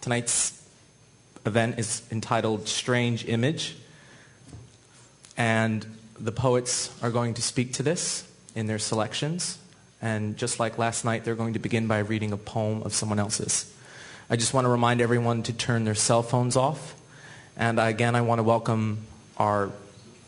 Tonight's event is entitled Strange Image, and the poets are going to speak to this in their selections. And just like last night, they're going to begin by reading a poem of someone else's. I just want to remind everyone to turn their cell phones off. And again, I want to welcome our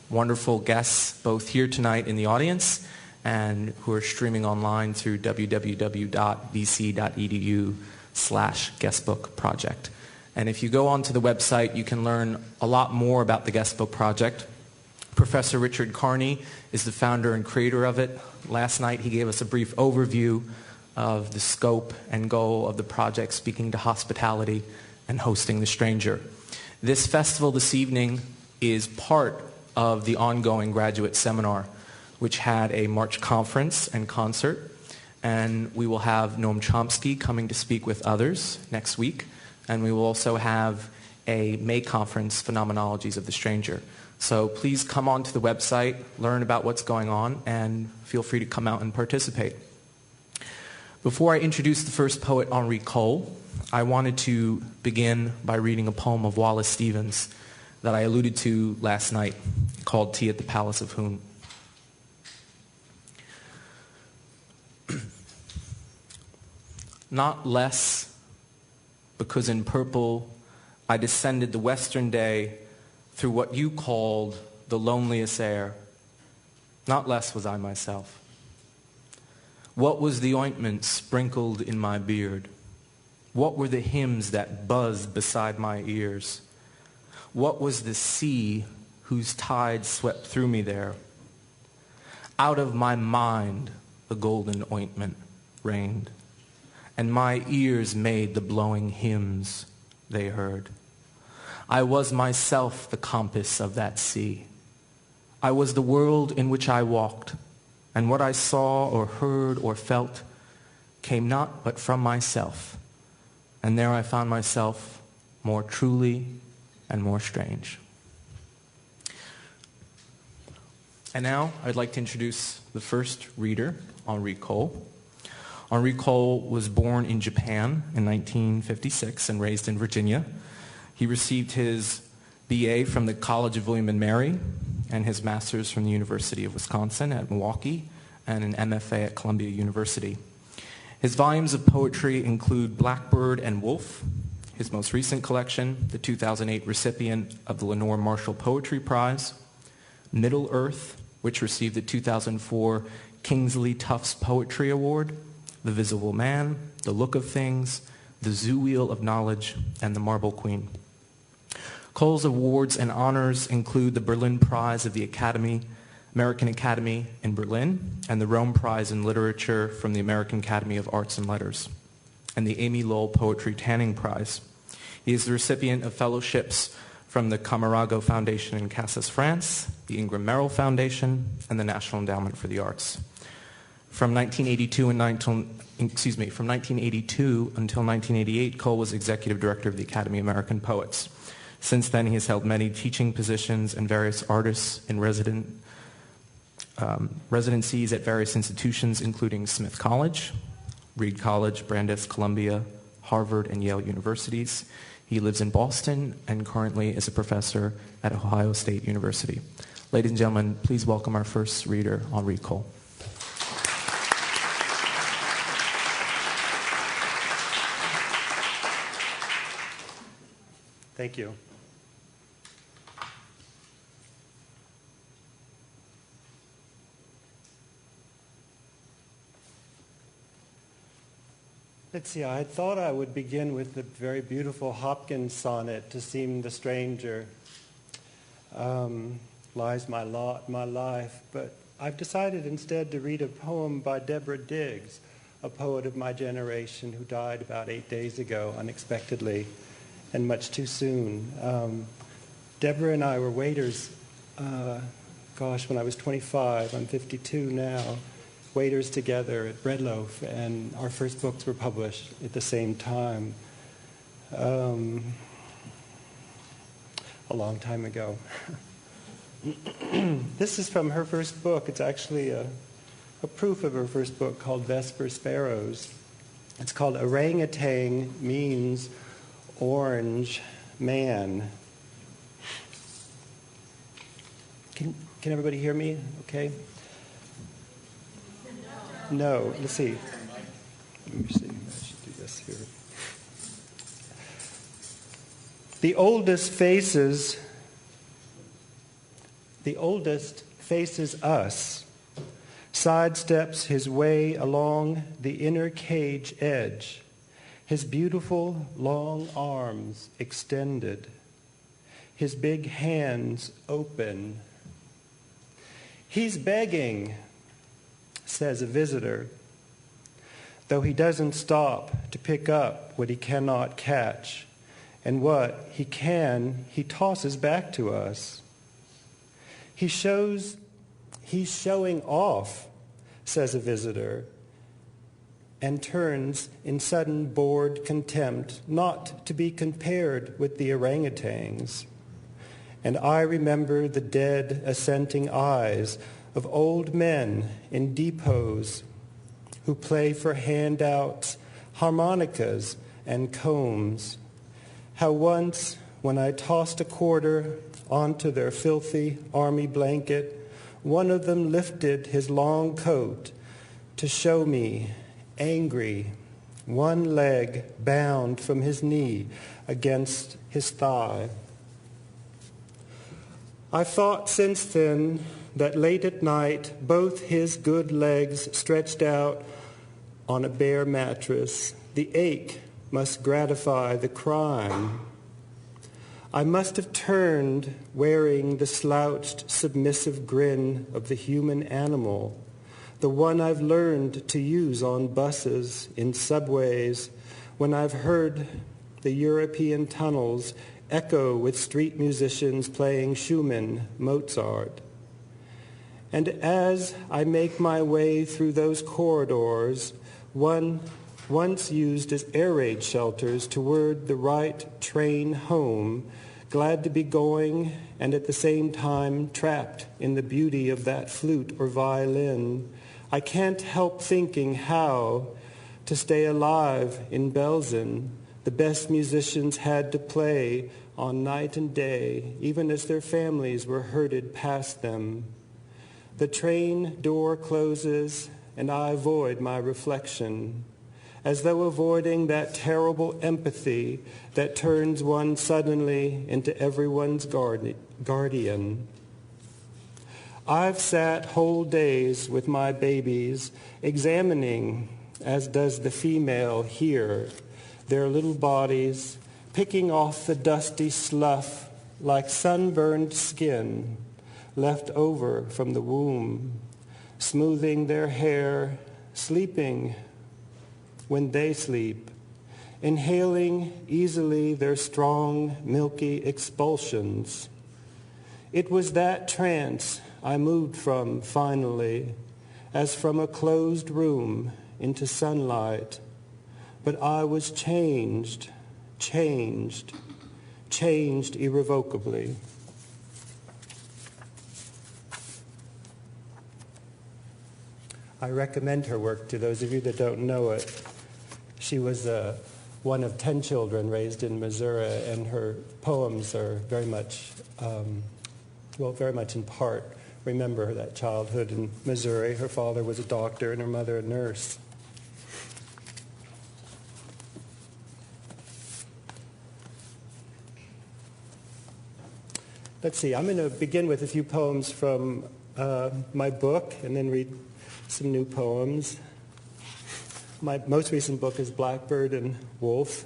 wonderful guests, both here tonight in the audience and who are streaming online through www.vc.edu/guestbook project. And if you go onto the website, you can learn a lot more about the Guestbook Project. Professor Richard Kearney is the founder and creator of it. Last night he gave us a brief overview of the scope and goal of the project, speaking to hospitality and hosting the stranger. This festival this evening is part of the ongoing graduate seminar, which had a March conference and concert. And we will have Noam Chomsky coming to speak with others next week. And we will also have a May conference, Phenomenologies of the Stranger. So please come on to the website, learn about what's going on, and feel free to come out and participate. Before I introduce the first poet, Henri Cole, I wanted to begin by reading a poem of Wallace Stevens that I alluded to last night, called Tea at the Palace of Hoon. Not less, because in purple I descended the western day through what you called the loneliest air. Not less was I myself. What was the ointment sprinkled in my beard? What were the hymns that buzzed beside my ears? What was the sea whose tide swept through me there? Out of my mind the golden ointment rained, and my ears made the blowing hymns they heard. I was myself the compass of that sea. I was the world in which I walked, and what I saw or heard or felt came not but from myself, and there I found myself more truly and more strange. And now I'd like to introduce the first reader, Henri Cole. Henri Cole was born in Japan in 1956 and raised in Virginia. He received his BA from the College of William and Mary and his master's from the University of Wisconsin at Milwaukee and an MFA at Columbia University. His volumes of poetry include Blackbird and Wolf, his most recent collection, the 2008 recipient of the Lenore Marshall Poetry Prize, Middle Earth, which received the 2004 Kingsley Tufts Poetry Award, The Visible Man, The Look of Things, The Zoo Wheel of Knowledge, and The Marble Queen. Cole's awards and honors include the Berlin Prize of the American Academy in Berlin, and the Rome Prize in Literature from the American Academy of Arts and Letters, and the Amy Lowell Poetry Tanning Prize. He is the recipient of fellowships from the Camarago Foundation in Cassis, France, the Ingram Merrill Foundation, and the National Endowment for the Arts. From 1982 until 1988, Cole was executive director of the Academy of American Poets. Since then, he has held many teaching positions and various artists in residencies at various institutions, including Smith College, Reed College, Brandeis, Columbia, Harvard, and Yale universities. He lives in Boston and currently is a professor at Ohio State University. Ladies and gentlemen, please welcome our first reader, Henri Cole. Thank you. Let's see, I thought I would begin with the very beautiful Hopkins sonnet, To Seem the Stranger. Lies my lot, my life, but I've decided instead to read a poem by Deborah Diggs, a poet of my generation who died about 8 days ago unexpectedly and much too soon. Deborah and I were waiters, when I was 25, I'm 52 now, waiters together at Bread Loaf, and our first books were published at the same time, a long time ago. This is from her first book. It's actually a proof of her first book called Vesper Sparrows. It's called Orangutan Means orange man. Can everybody hear me? Okay. No. Let's see. Let me see. I should do this here. The oldest faces us, sidesteps his way along the inner cage edge, his beautiful long arms extended, his big hands open. He's begging, says a visitor, though he doesn't stop to pick up what he cannot catch, and what he can, he tosses back to us. He's showing off, says a visitor, and turns in sudden bored contempt, not to be compared with the orangutans. And I remember the dead assenting eyes of old men in depots who play for handouts, harmonicas, and combs. How once, when I tossed a quarter onto their filthy army blanket, one of them lifted his long coat to show me, angry, one leg bound from his knee against his thigh. I thought since then that late at night both his good legs stretched out on a bare mattress, the ache must gratify the crime. I must have turned wearing the slouched, submissive grin of the human animal, the one I've learned to use on buses, in subways, when I've heard the European tunnels echo with street musicians playing Schumann, Mozart. And as I make my way through those corridors, once used as air raid shelters toward the right train home, glad to be going and at the same time trapped in the beauty of that flute or violin, I can't help thinking how, to stay alive in Belsen, the best musicians had to play on night and day, even as their families were herded past them. The train door closes and I avoid my reflection, as though avoiding that terrible empathy that turns one suddenly into everyone's guardian. I've sat whole days with my babies, examining, as does the female here, their little bodies, picking off the dusty slough like sunburned skin left over from the womb, smoothing their hair, sleeping when they sleep, inhaling easily their strong, milky expulsions. It was that trance I moved from finally, as from a closed room into sunlight. But I was changed irrevocably. I recommend her work to those of you that don't know it. She was one of 10 children raised in Missouri, and her poems are very much in part remember that childhood in Missouri. Her father was a doctor and her mother a nurse. Let's see, I'm going to begin with a few poems from my book and then read some new poems. My most recent book is Blackbird and Wolf.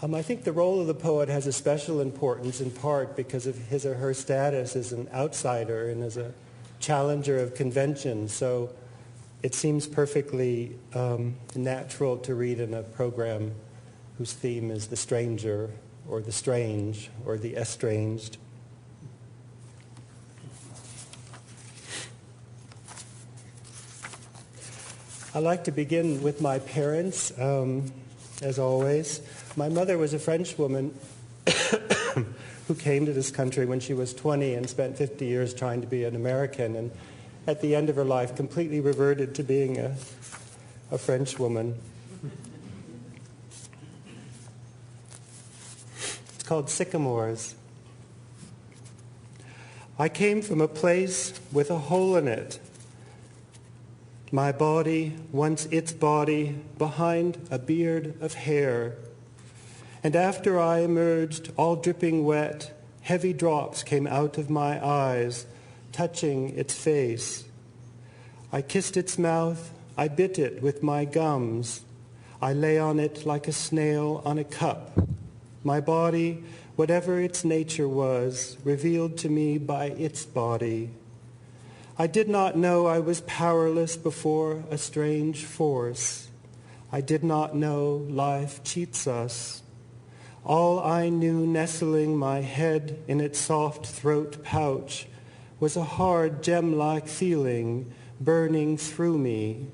I think the role of the poet has a special importance in part because of his or her status as an outsider and as a challenger of convention. So it seems perfectly natural to read in a program whose theme is the stranger or the strange or the estranged. I like to begin with my parents, as always. My mother was a French woman who came to this country when she was 20 and spent 50 years trying to be an American, and at the end of her life completely reverted to being a French woman. It's called Sycamores. I came from a place with a hole in it. My body, once its body, behind a beard of hair. And after I emerged, all dripping wet, heavy drops came out of my eyes, touching its face. I kissed its mouth, I bit it with my gums. I lay on it like a snail on a cup. My body, whatever its nature was, revealed to me by its body. I did not know I was powerless before a strange force. I did not know life cheats us. All I knew nestling my head in its soft throat pouch was a hard gem-like feeling burning through me,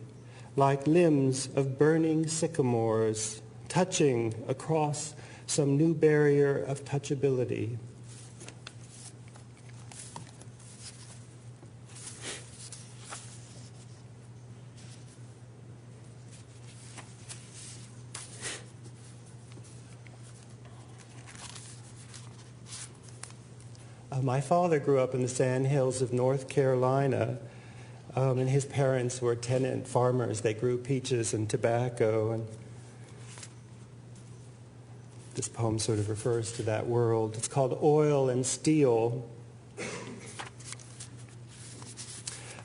like limbs of burning sycamores, touching across some new barrier of touchability. My father grew up in the sandhills of North Carolina, and his parents were tenant farmers. They grew peaches and tobacco, and this poem sort of refers to that world. It's called Oil and Steel.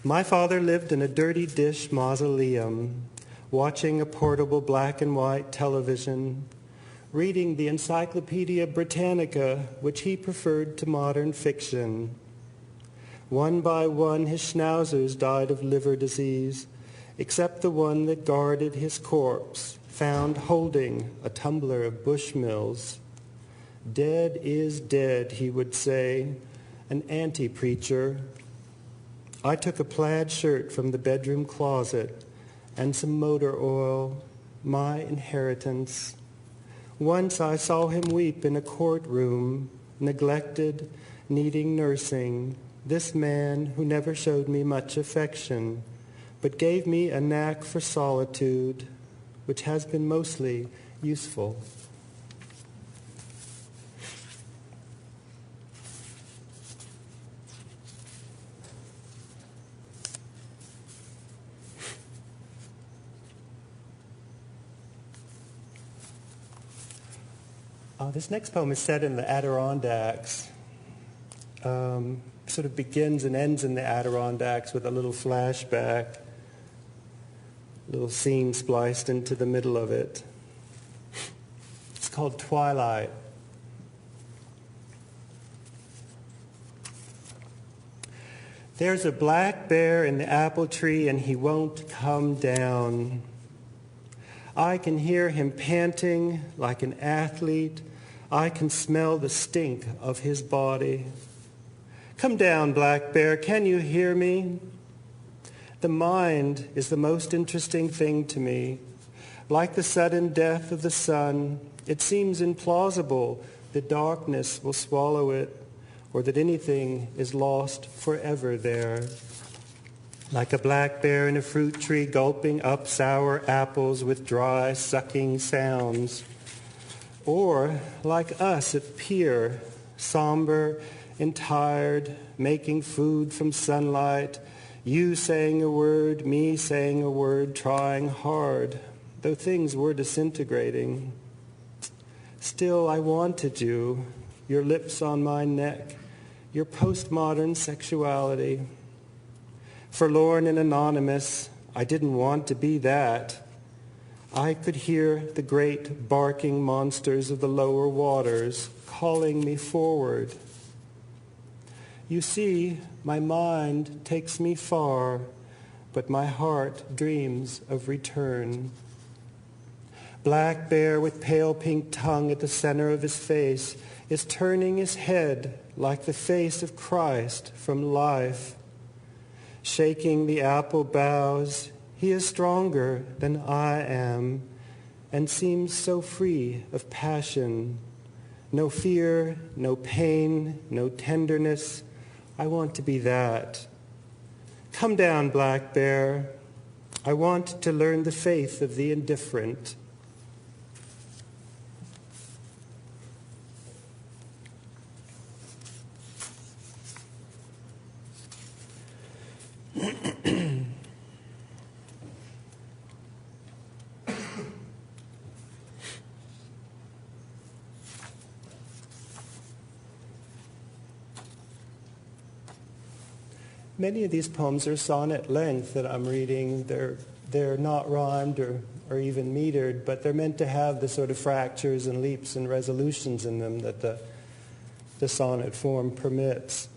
My father lived in a dirty dish mausoleum, watching a portable black and white television, reading the Encyclopedia Britannica, which he preferred to modern fiction. One by one, his schnauzers died of liver disease, except the one that guarded his corpse, found holding a tumbler of Bushmills. Dead is dead, he would say, an anti-preacher. I took a plaid shirt from the bedroom closet and some motor oil, my inheritance. Once I saw him weep in a courtroom, neglected, needing nursing, this man who never showed me much affection, but gave me a knack for solitude, which has been mostly useful. This next poem is set in the Adirondacks. Sort of begins and ends in the Adirondacks with a little flashback, a little scene spliced into the middle of it. It's called Twilight. There's a black bear in the apple tree and he won't come down. I can hear him panting like an athlete. I can smell the stink of his body. Come down, black bear, can you hear me? The mind is the most interesting thing to me. Like the sudden death of the sun, it seems implausible that darkness will swallow it or that anything is lost forever there. Like a black bear in a fruit tree gulping up sour apples with dry, sucking sounds. Or like us at pier, somber and tired, making food from sunlight, you saying a word, me saying a word, trying hard, though things were disintegrating. Still, I wanted you, your lips on my neck, your postmodern sexuality. Forlorn and anonymous, I didn't want to be that. I could hear the great barking monsters of the lower waters calling me forward. You see, my mind takes me far, but my heart dreams of return. Black bear with pale pink tongue at the center of his face is turning his head like the face of Christ from life. Shaking the apple boughs, he is stronger than I am and seems so free of passion. No fear, no pain, no tenderness. I want to be that. Come down, black bear. I want to learn the faith of the indifferent. Many of these poems are sonnet length that I'm reading. They're not rhymed or even metered, but they're meant to have the sort of fractures and leaps and resolutions in them that the sonnet form permits.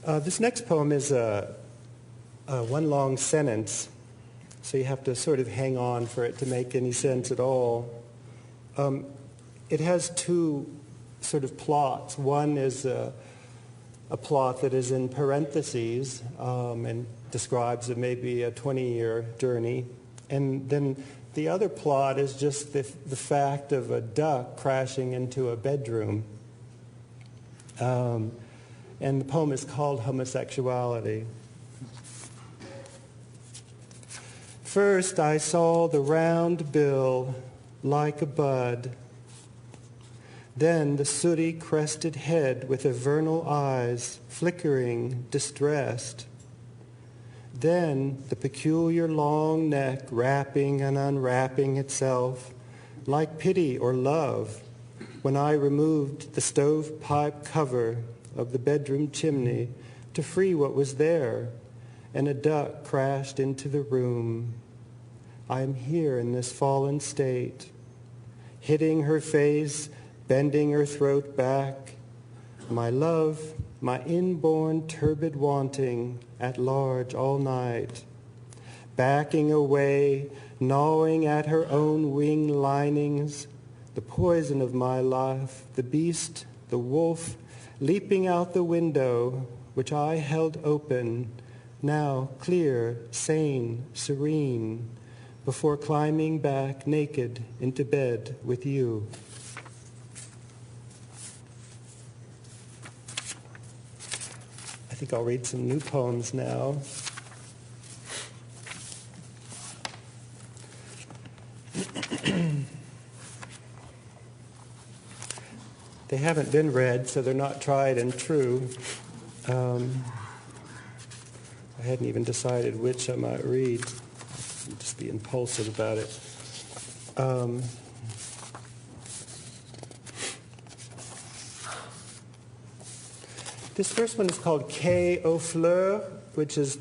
This next poem is one long sentence, so you have to sort of hang on for it to make any sense at all. It has two sort of plots. One is a plot that is in parentheses and describes maybe a 20-year journey. And then the other plot is just the fact of a duck crashing into a bedroom. And the poem is called Homosexuality. First I saw the round bill like a bud, then the sooty crested head with the vernal eyes, flickering, distressed. Then the peculiar long neck wrapping and unwrapping itself, like pity or love, when I removed the stovepipe cover of the bedroom chimney to free what was there, and a duck crashed into the room. I am here in this fallen state, hitting her face, bending her throat back, my love, my inborn turbid wanting, at large all night, backing away, gnawing at her own wing linings, the poison of my life, the beast, the wolf, leaping out the window, which I held open, now clear, sane, serene, before climbing back naked into bed with you. I think I'll read some new poems now. They haven't been read, so they're not tried and true. I hadn't even decided which I might read. I'll just be impulsive about it. This first one is called Quai aux Fleurs, which is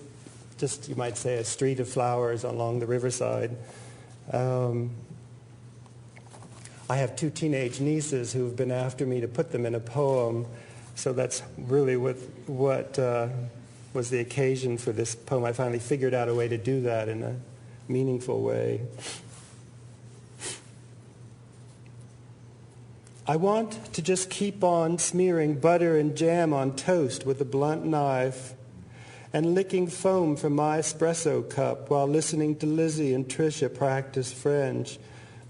just, you might say, a street of flowers along the riverside. I have two teenage nieces who have been after me to put them in a poem, so that's really what was the occasion for this poem. I finally figured out a way to do that in a meaningful way. I want to just keep on smearing butter and jam on toast with a blunt knife and licking foam from my espresso cup while listening to Lizzie and Tricia practice French.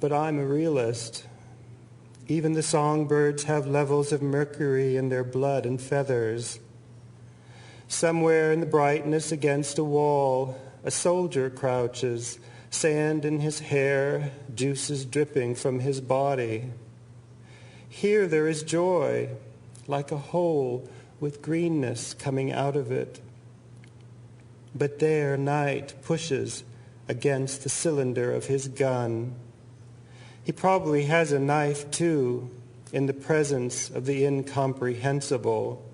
But I'm a realist. Even the songbirds have levels of mercury in their blood and feathers. Somewhere in the brightness against a wall, a soldier crouches, sand in his hair, juices dripping from his body. Here there is joy, like a hole with greenness coming out of it. But there night pushes against the cylinder of his gun. He probably has a knife, too, in the presence of the incomprehensible,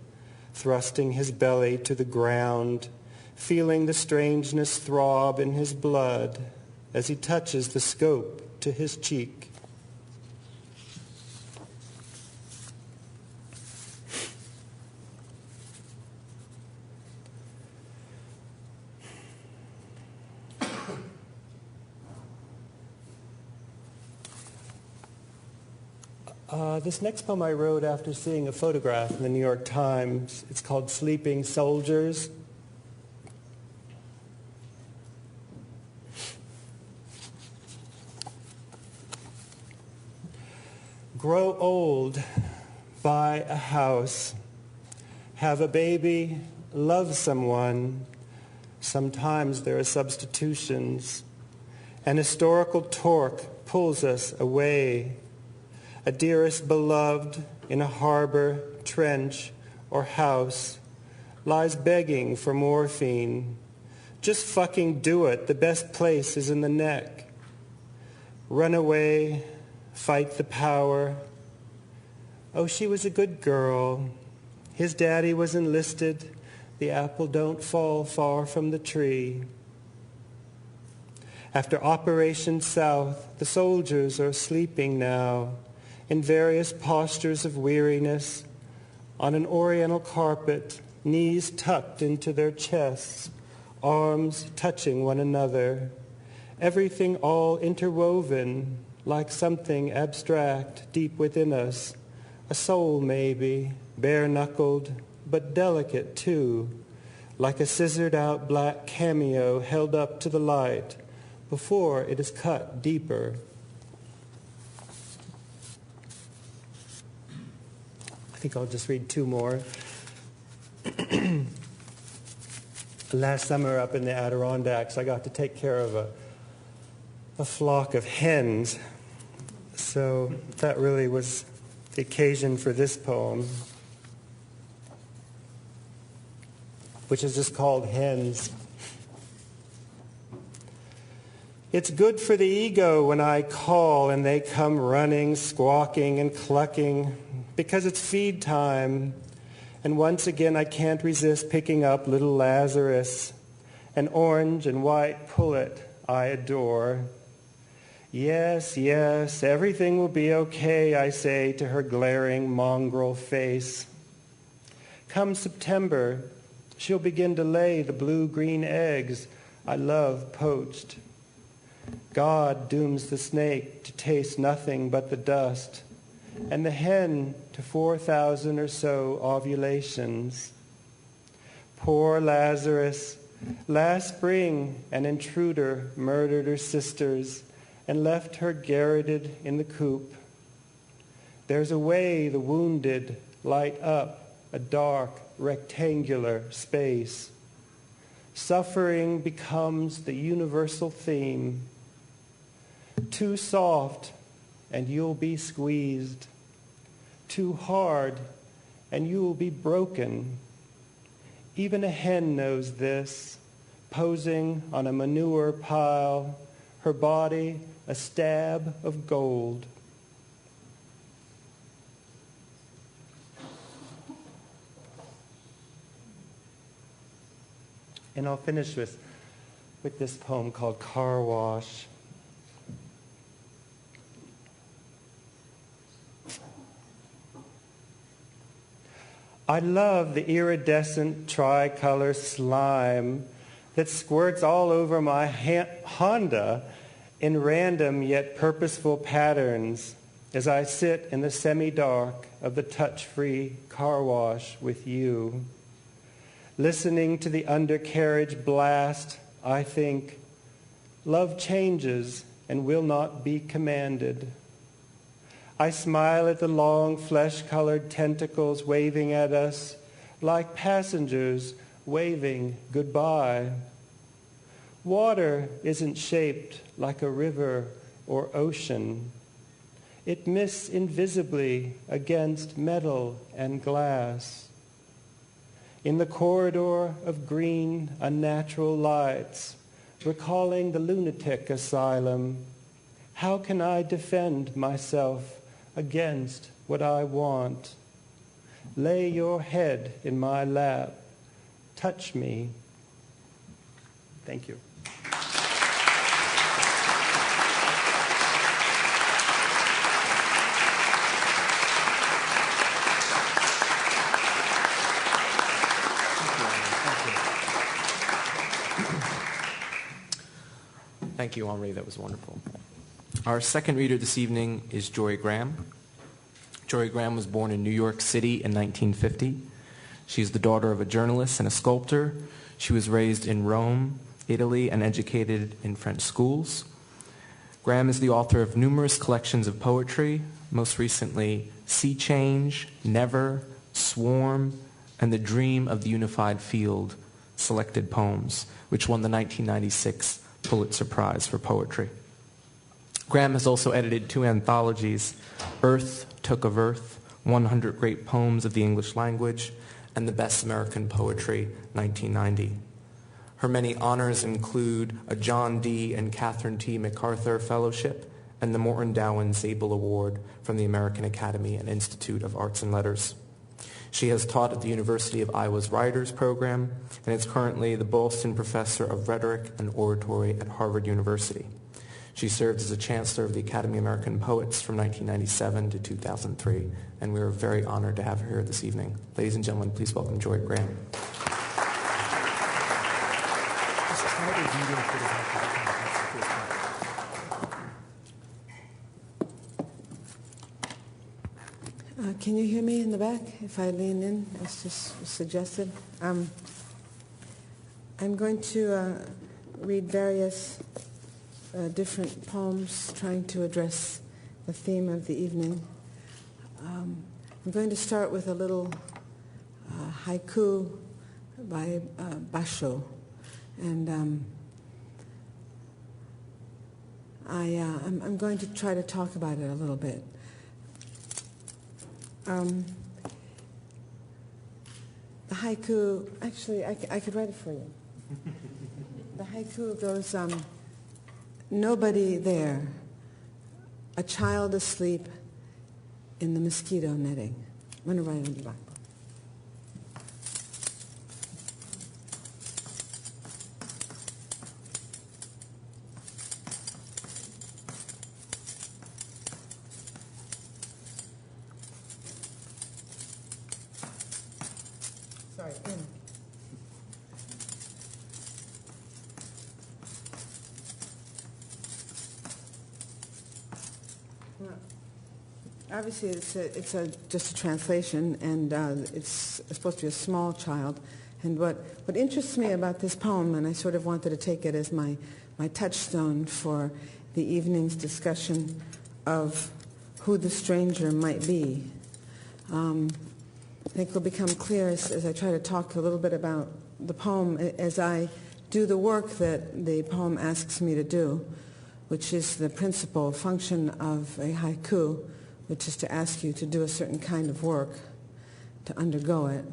thrusting his belly to the ground, feeling the strangeness throb in his blood as he touches the scope to his cheek. This next poem I wrote after seeing a photograph in the New York Times. It's called Sleeping Soldiers. Grow old, buy a house, have a baby, love someone, Sometimes there are substitutions. An historical torque pulls us away. A dearest beloved in a harbor, trench, or house lies begging for morphine. Just fucking do it. The best place is in the neck. Run away, fight the power. Oh, she was a good girl. His daddy was enlisted. The apple don't fall far from the tree. After Operation South, the soldiers are sleeping now in various postures of weariness on an oriental carpet, knees tucked into their chests, arms touching one another, everything all interwoven like something abstract deep within us, a soul maybe, bare-knuckled, but delicate too, like a scissored-out black cameo held up to the light before it is cut deeper. I think I'll just read two more. Last summer up in the Adirondacks, I got to take care of a flock of hens. So that really was the occasion for this poem, which is just called Hens. It's good for the ego when I call and they come running, squawking and clucking, because it's feed time. And once again, I can't resist picking up little Lazarus, an orange and white pullet I adore. Yes, yes, everything will be okay, I say to her glaring mongrel face. Come September, she'll begin to lay the blue-green eggs I love poached. God dooms the snake to taste nothing but the dust, and the hen to 4,000 or so ovulations. Poor Lazarus, last spring an intruder murdered her sisters and left her garroted in the coop. There's a way the wounded light up a dark rectangular space. Suffering becomes the universal theme. Too soft and you'll be squeezed. Too hard and you will be broken. Even a hen knows this, posing on a manure pile, her body a stab of gold. And I'll finish with this poem called Car Wash. I love the iridescent tricolor slime that squirts all over my Honda in random yet purposeful patterns as I sit in the semi-dark of the touch-free car wash with you. Listening to the undercarriage blast, I think, love changes and will not be commanded. I smile at the long flesh-colored tentacles waving at us like passengers waving goodbye. Water isn't shaped like a river or ocean. It mists invisibly against metal and glass. In the corridor of green, unnatural lights, recalling the lunatic asylum, how can I defend myself against what I want? Lay your head in my lap. Touch me. Thank you. Thank you, Henri. That was wonderful. Our second reader this evening is Jorie Graham. Jorie Graham was born in New York City in 1950. She's the daughter of a journalist and a sculptor. She was raised in Rome, Italy, and educated in French schools. Graham is the author of numerous collections of poetry, most recently Sea Change, Never, Swarm, and The Dream of the Unified Field, Selected Poems, which won the 1996 Pulitzer Prize for Poetry. Graham has also edited 2 anthologies, Earth Took of Earth, 100 Great Poems of the English Language, and The Best American Poetry, 1990. Her many honors include a John D. and Catherine T. MacArthur Fellowship and the Morton Dowen Zabel Award from the American Academy and Institute of Arts and Letters. She has taught at the University of Iowa's Writers Program and is currently the Boylston Professor of Rhetoric and Oratory at Harvard University. She served as a Chancellor of the Academy of American Poets from 1997 to 2003, and we are very honored to have her here this evening. Ladies and gentlemen, please welcome Jorie Graham. Can you hear me in the back if I lean in, as just suggested? I'm going to read various different poems trying to address the theme of the evening. I'm going to start with a little haiku by Basho. And I'm going to try to talk about it a little bit. The haiku, actually, I could write it for you. The haiku goes, nobody there, a child asleep in the mosquito netting. I'm going to write it on the blackboard. Sorry, in. Well, obviously, it's just a translation, and it's supposed to be a small child. And what interests me about this poem, and I sort of wanted to take it as my touchstone for the evening's discussion of who the stranger might be. I think will become clear as I try to talk a little bit about the poem as I do the work that the poem asks me to do, which is the principal function of a haiku, which is to ask you to do a certain kind of work, to undergo it.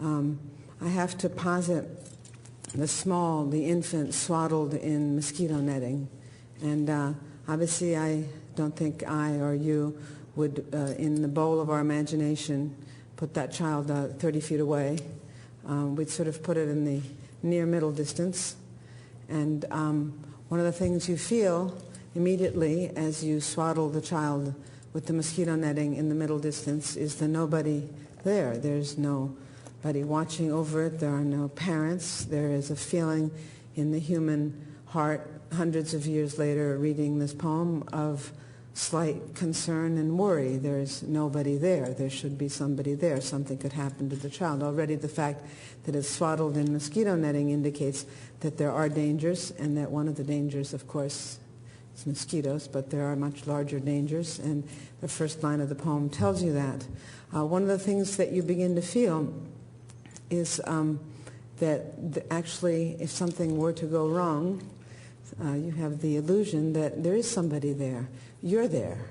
I have to posit the infant swaddled in mosquito netting. And obviously I don't think I or you would, in the bowl of our imagination, put that child 30 feet away. We'd sort of put it in the near middle distance. And one of the things you feel immediately as you swaddle the child with the mosquito netting in the middle distance is the nobody there. There's nobody watching over it. There are no parents. There is a feeling in the human heart, hundreds of years later, reading this poem, of slight concern and worry. There's nobody there. There should be somebody there. Something could happen to the child. Already the fact that it's swaddled in mosquito netting indicates that there are dangers, and that one of the dangers, of course, is mosquitoes, but there are much larger dangers, and the first line of the poem tells you that. One of the things that you begin to feel is that actually, if something were to go wrong, you have the illusion that there is somebody there. You're there.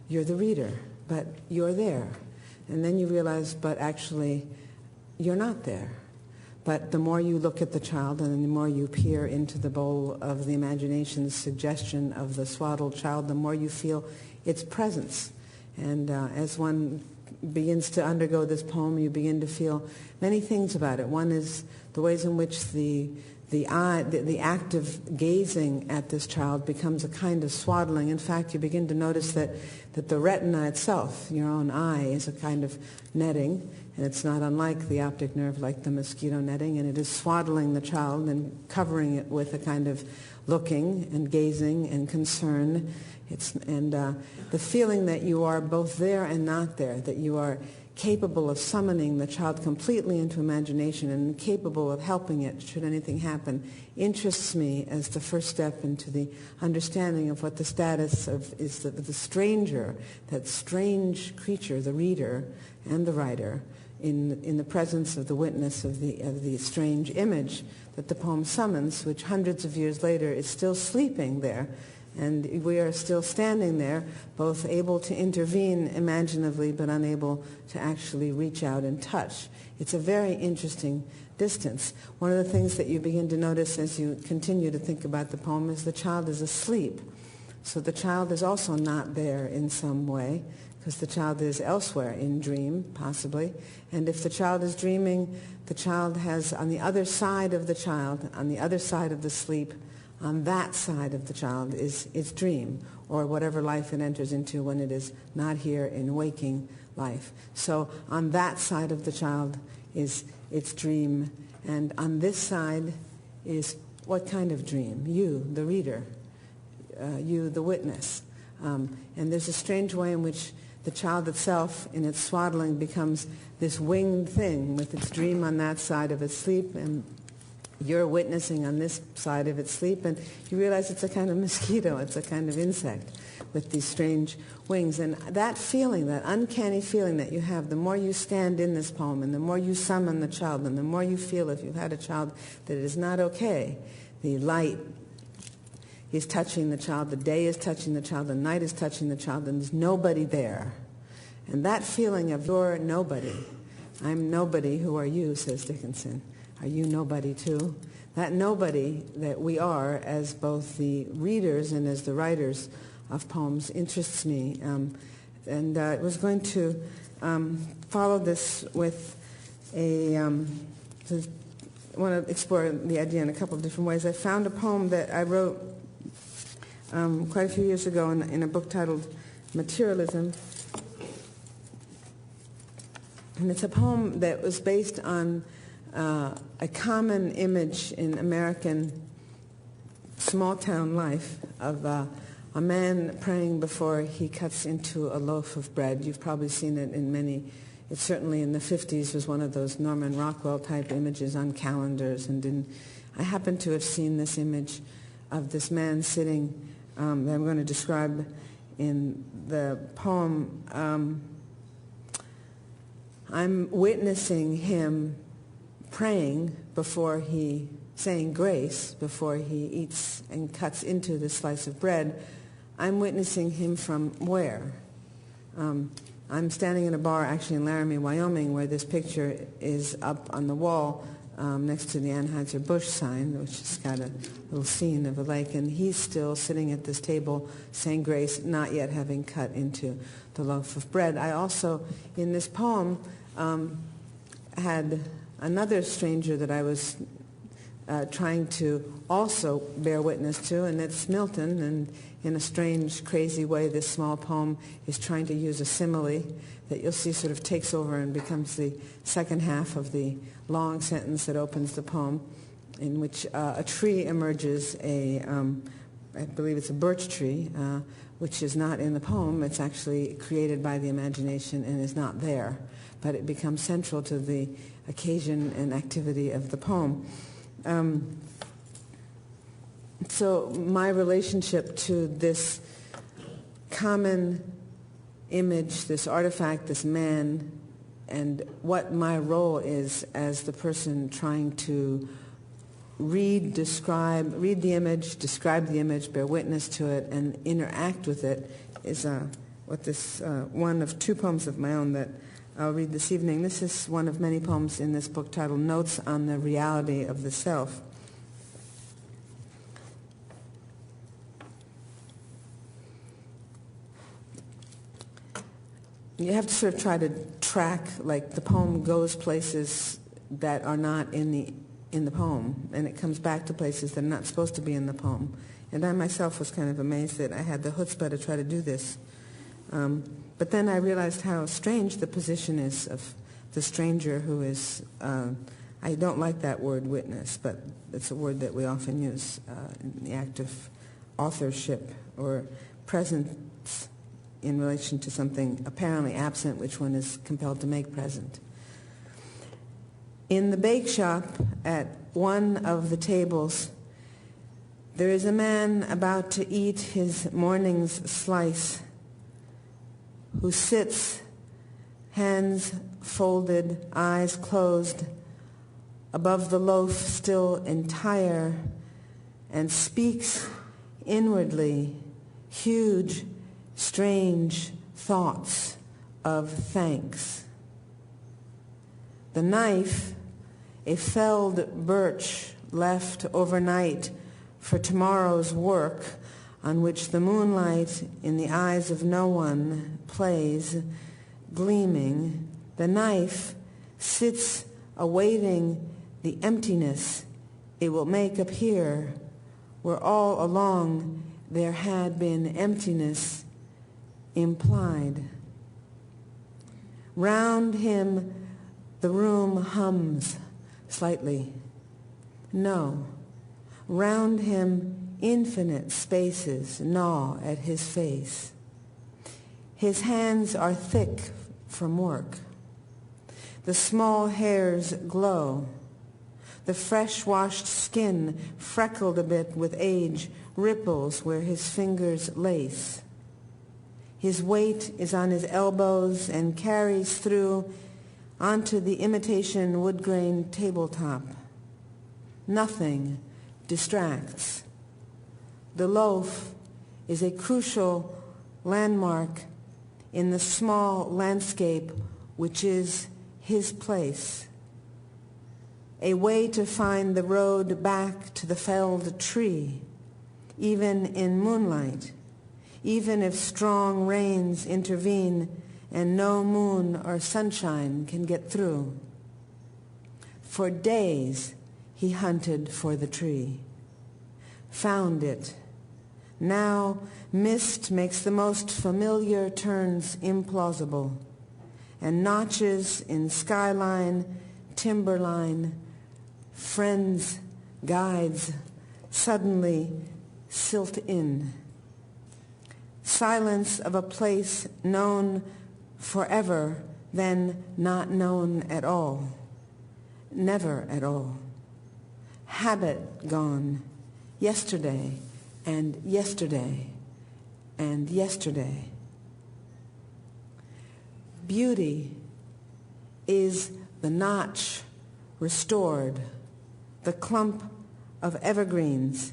You're the reader, but you're there. And then you realize, but actually, you're not there. But the more you look at the child and the more you peer into the bowl of the imagination's suggestion of the swaddled child, the more you feel its presence. And as one begins to undergo this poem, you begin to feel many things about it. One is the ways in which the act of gazing at this child becomes a kind of swaddling. In fact, you begin to notice that the retina itself, your own eye, is a kind of netting, and it's not unlike the optic nerve, like the mosquito netting, and it is swaddling the child and covering it with a kind of looking and gazing and concern. The feeling that you are both there and not there, that you are capable of summoning the child completely into imagination and capable of helping it should anything happen, interests me as the first step into the understanding of what the status is the stranger, that strange creature, the reader and the writer, in the presence of the witness of the strange image that the poem summons, which hundreds of years later is still sleeping there. And we are still standing there, both able to intervene imaginatively, but unable to actually reach out and touch. It's a very interesting distance. One of the things that you begin to notice as you continue to think about the poem is the child is asleep. So the child is also not there in some way, because the child is elsewhere in dream, possibly. And if the child is dreaming, the child has on the other side of the child, on the other side of the sleep, on that side of the child is its dream, or whatever life it enters into when it is not here in waking life. So on that side of the child is its dream, and on this side is what kind of dream? You, the reader, you, the witness. And there's a strange way in which the child itself, in its swaddling, becomes this winged thing with its dream on that side of its sleep, and you're witnessing on this side of its sleep, and you realize it's a kind of mosquito, it's a kind of insect with these strange wings. And that feeling, that uncanny feeling that you have, the more you stand in this poem, and the more you summon the child, and the more you feel, if you've had a child, that it is not okay. The light is touching the child, the day is touching the child, the night is touching the child, and there's nobody there. And that feeling of you're nobody, I'm nobody, who are you, says Dickinson. Are you nobody too? That nobody that we are as both the readers and as the writers of poems interests me. And I was going to follow this with I want to explore the idea in a couple of different ways. I found a poem that I wrote quite a few years ago in a book titled Materialism. And it's a poem that was based on a common image in American small-town life of a man praying before he cuts into a loaf of bread. You've probably seen it in many. It certainly in the 50s was one of those Norman Rockwell-type images on calendars. And I happen to have seen this image of this man sitting that I'm going to describe in the poem. I'm witnessing him praying before he, saying grace before he eats and cuts into this slice of bread. I'm witnessing him from where? I'm standing in a bar actually in Laramie, Wyoming, where this picture is up on the wall next to the Anheuser-Busch sign, which has got a little scene of a lake, and he's still sitting at this table saying grace, not yet having cut into the loaf of bread. I also, in this poem, had another stranger that I was trying to also bear witness to, and it's Milton. And in a strange, crazy way, this small poem is trying to use a simile that you'll see sort of takes over and becomes the second half of the long sentence that opens the poem, in which a tree emerges, I believe it's a birch tree, which is not in the poem. It's actually created by the imagination and is not there, but it becomes central to the occasion and activity of the poem. So my relationship to this common image, this artifact, this man, and what my role is as the person trying to read the image, describe the image, bear witness to it, and interact with it is what this one of two poems of my own that I'll read this evening. This is one of many poems in this book titled Notes on the Reality of the Self. You have to sort of try to track, like the poem goes places that are not in the poem, and it comes back to places that are not supposed to be in the poem. And I myself was kind of amazed that I had the chutzpah to try to do this. But then I realized how strange the position is of the stranger who is, I don't like that word witness, but it's a word that we often use in the act of authorship or presence in relation to something apparently absent, which one is compelled to make present. In the bake shop at one of the tables, there is a man about to eat his morning's slice who sits, hands folded, eyes closed, above the loaf still entire, and speaks inwardly huge, strange thoughts of thanks. The knife, a felled birch left overnight for tomorrow's work, on which the moonlight in the eyes of no one plays, gleaming, the knife sits awaiting the emptiness it will make appear, where all along there had been emptiness implied. Round him the room hums slightly. No, round him infinite spaces gnaw at his face. His hands are thick from work. The small hairs glow. The fresh-washed skin, freckled a bit with age, ripples where his fingers lace. His weight is on his elbows and carries through onto the imitation wood-grain tabletop. Nothing distracts. The loaf is a crucial landmark in the small landscape which is his place. A way to find the road back to the felled tree, even in moonlight, even if strong rains intervene and no moon or sunshine can get through. For days he hunted for the tree, found it. Now mist makes the most familiar turns implausible, and notches in skyline, timberline, friends, guides, suddenly silt in. Silence of a place known forever, then not known at all, never at all. Habit gone, yesterday and yesterday and yesterday. Beauty is the notch restored, the clump of evergreens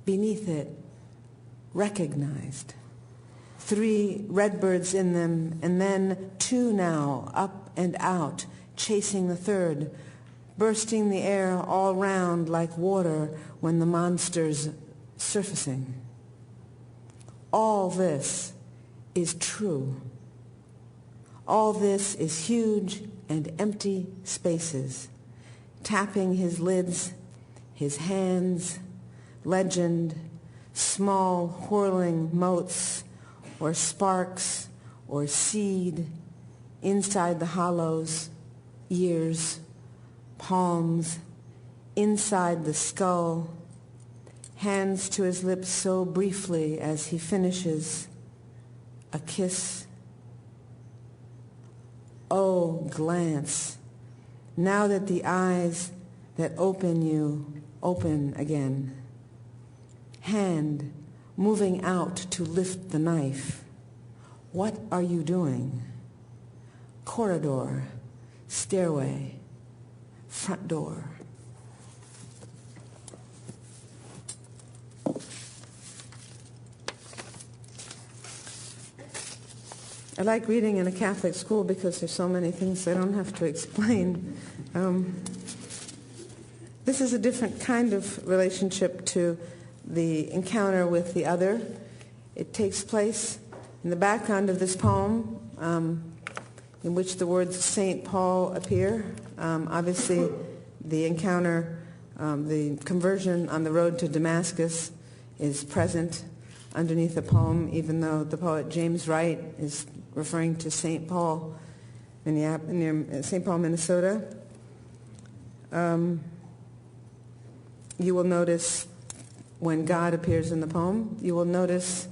beneath it recognized. 3 redbirds in them, and then 2 now, up and out, chasing the third, bursting the air all round like water when the monster's surfacing. All this is true. All this is huge and empty spaces, tapping his lids, his hands, legend, small whirling motes or sparks or seed inside the hollows, ears, palms, inside the skull, hands to his lips so briefly as he finishes, a kiss. Oh, glance, now that the eyes that open you open again. Hand moving out to lift the knife. What are you doing? Corridor, stairway, front door. I like reading in a Catholic school because there's so many things I don't have to explain. This is a different kind of relationship to the encounter with the other. It takes place in the background of this poem, in which the words St. Paul appear. Obviously, the encounter, the conversion on the road to Damascus is present underneath the poem, even though the poet James Wright is referring to St. Paul, near St. Paul, Minnesota. You will notice when God appears in the poem. You will notice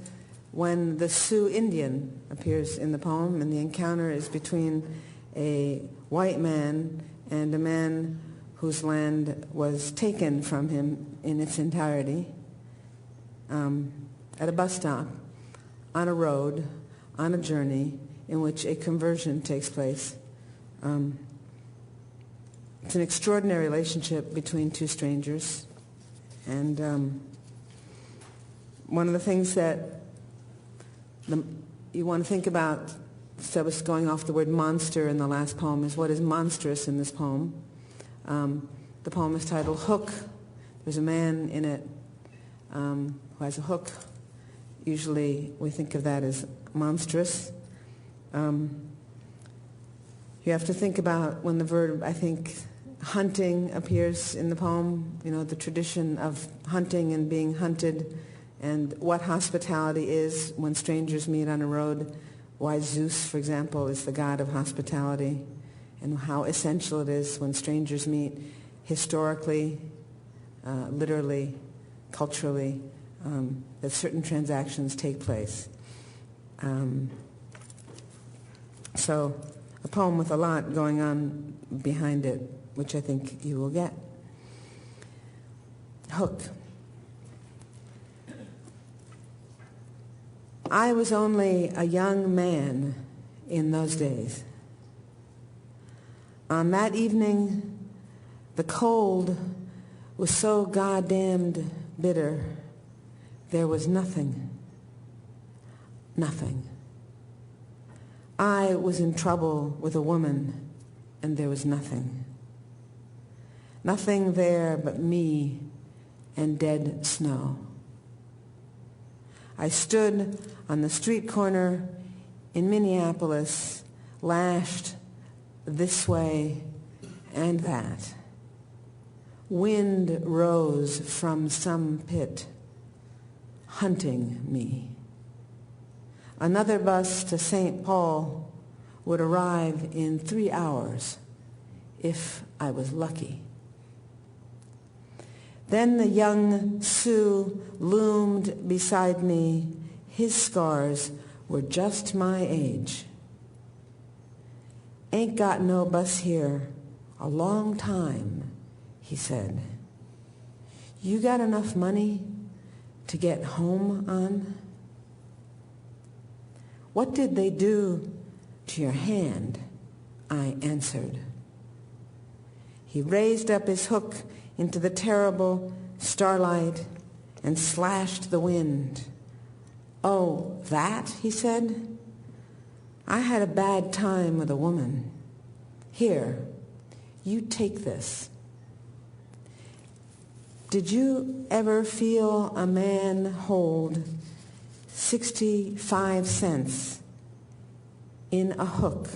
when the Sioux Indian appears in the poem, and the encounter is between a white man and a man whose land was taken from him in its entirety, at a bus stop, on a road, on a journey in which a conversion takes place. It's an extraordinary relationship between two strangers. And one of the things that you want to think about, so I was going off the word monster in the last poem, is what is monstrous in this poem. The poem is titled Hook. There's a man in it who has a hook. Usually we think of that as monstrous. You have to think about when the verb, I think, hunting appears in the poem, the tradition of hunting and being hunted, and what hospitality is when strangers meet on a road, why Zeus, for example, is the god of hospitality, and how essential it is when strangers meet historically, literally, culturally, that certain transactions take place. So a poem with a lot going on behind it, which I think you will get. Hook. I was only a young man in those days. On that evening, the cold was so goddamned bitter, there was nothing. Nothing. I was in trouble with a woman, and there was nothing. Nothing there but me and dead snow. I stood on the street corner in Minneapolis, lashed this way and that. Wind rose from some pit, hunting me. Another bus to St. Paul would arrive in 3 hours if I was lucky. Then the young Sioux loomed beside me. His scars were just my age. Ain't got no bus here a long time, he said. You got enough money to get home on? What did they do to your hand? I answered. He raised up his hook into the terrible starlight and slashed the wind. Oh, that, he said? I had a bad time with a woman. Here, you take this. Did you ever feel a man hold 65 cents in a hook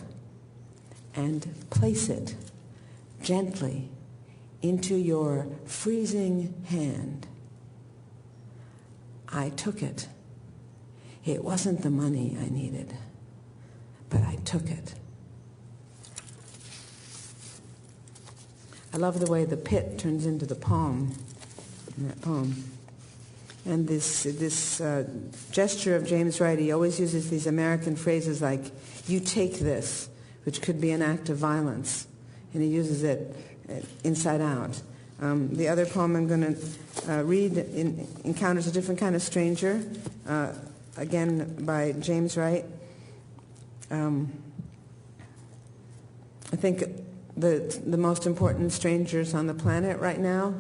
and place it gently into your freezing hand? I took it. It wasn't the money I needed, but I took it. I love the way the pit turns into the poem in that poem. And this gesture of James Wright, he always uses these American phrases like, you take this, which could be an act of violence. And he uses it inside out. The other poem I'm going to read encounters a different kind of stranger, again by James Wright. I think the most important strangers on the planet right now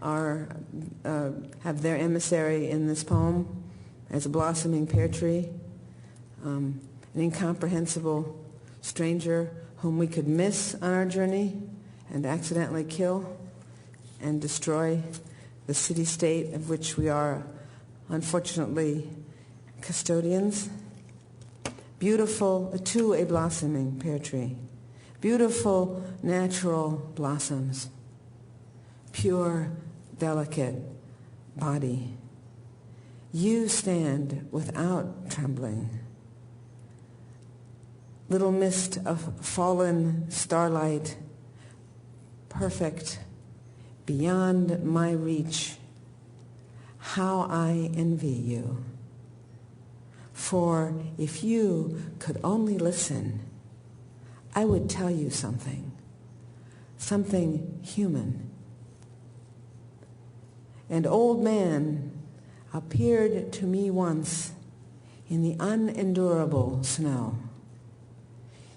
have their emissary in this poem as a blossoming pear tree, an incomprehensible stranger whom we could miss on our journey and accidentally kill and destroy the city-state of which we are, unfortunately, custodians. Beautiful, to a blossoming pear tree. Beautiful, natural blossoms. Pure, delicate body. You stand without trembling. Little mist of fallen starlight, perfect, beyond my reach. How I envy you. For if you could only listen, I would tell you something human. An old man appeared to me once in the unendurable snow.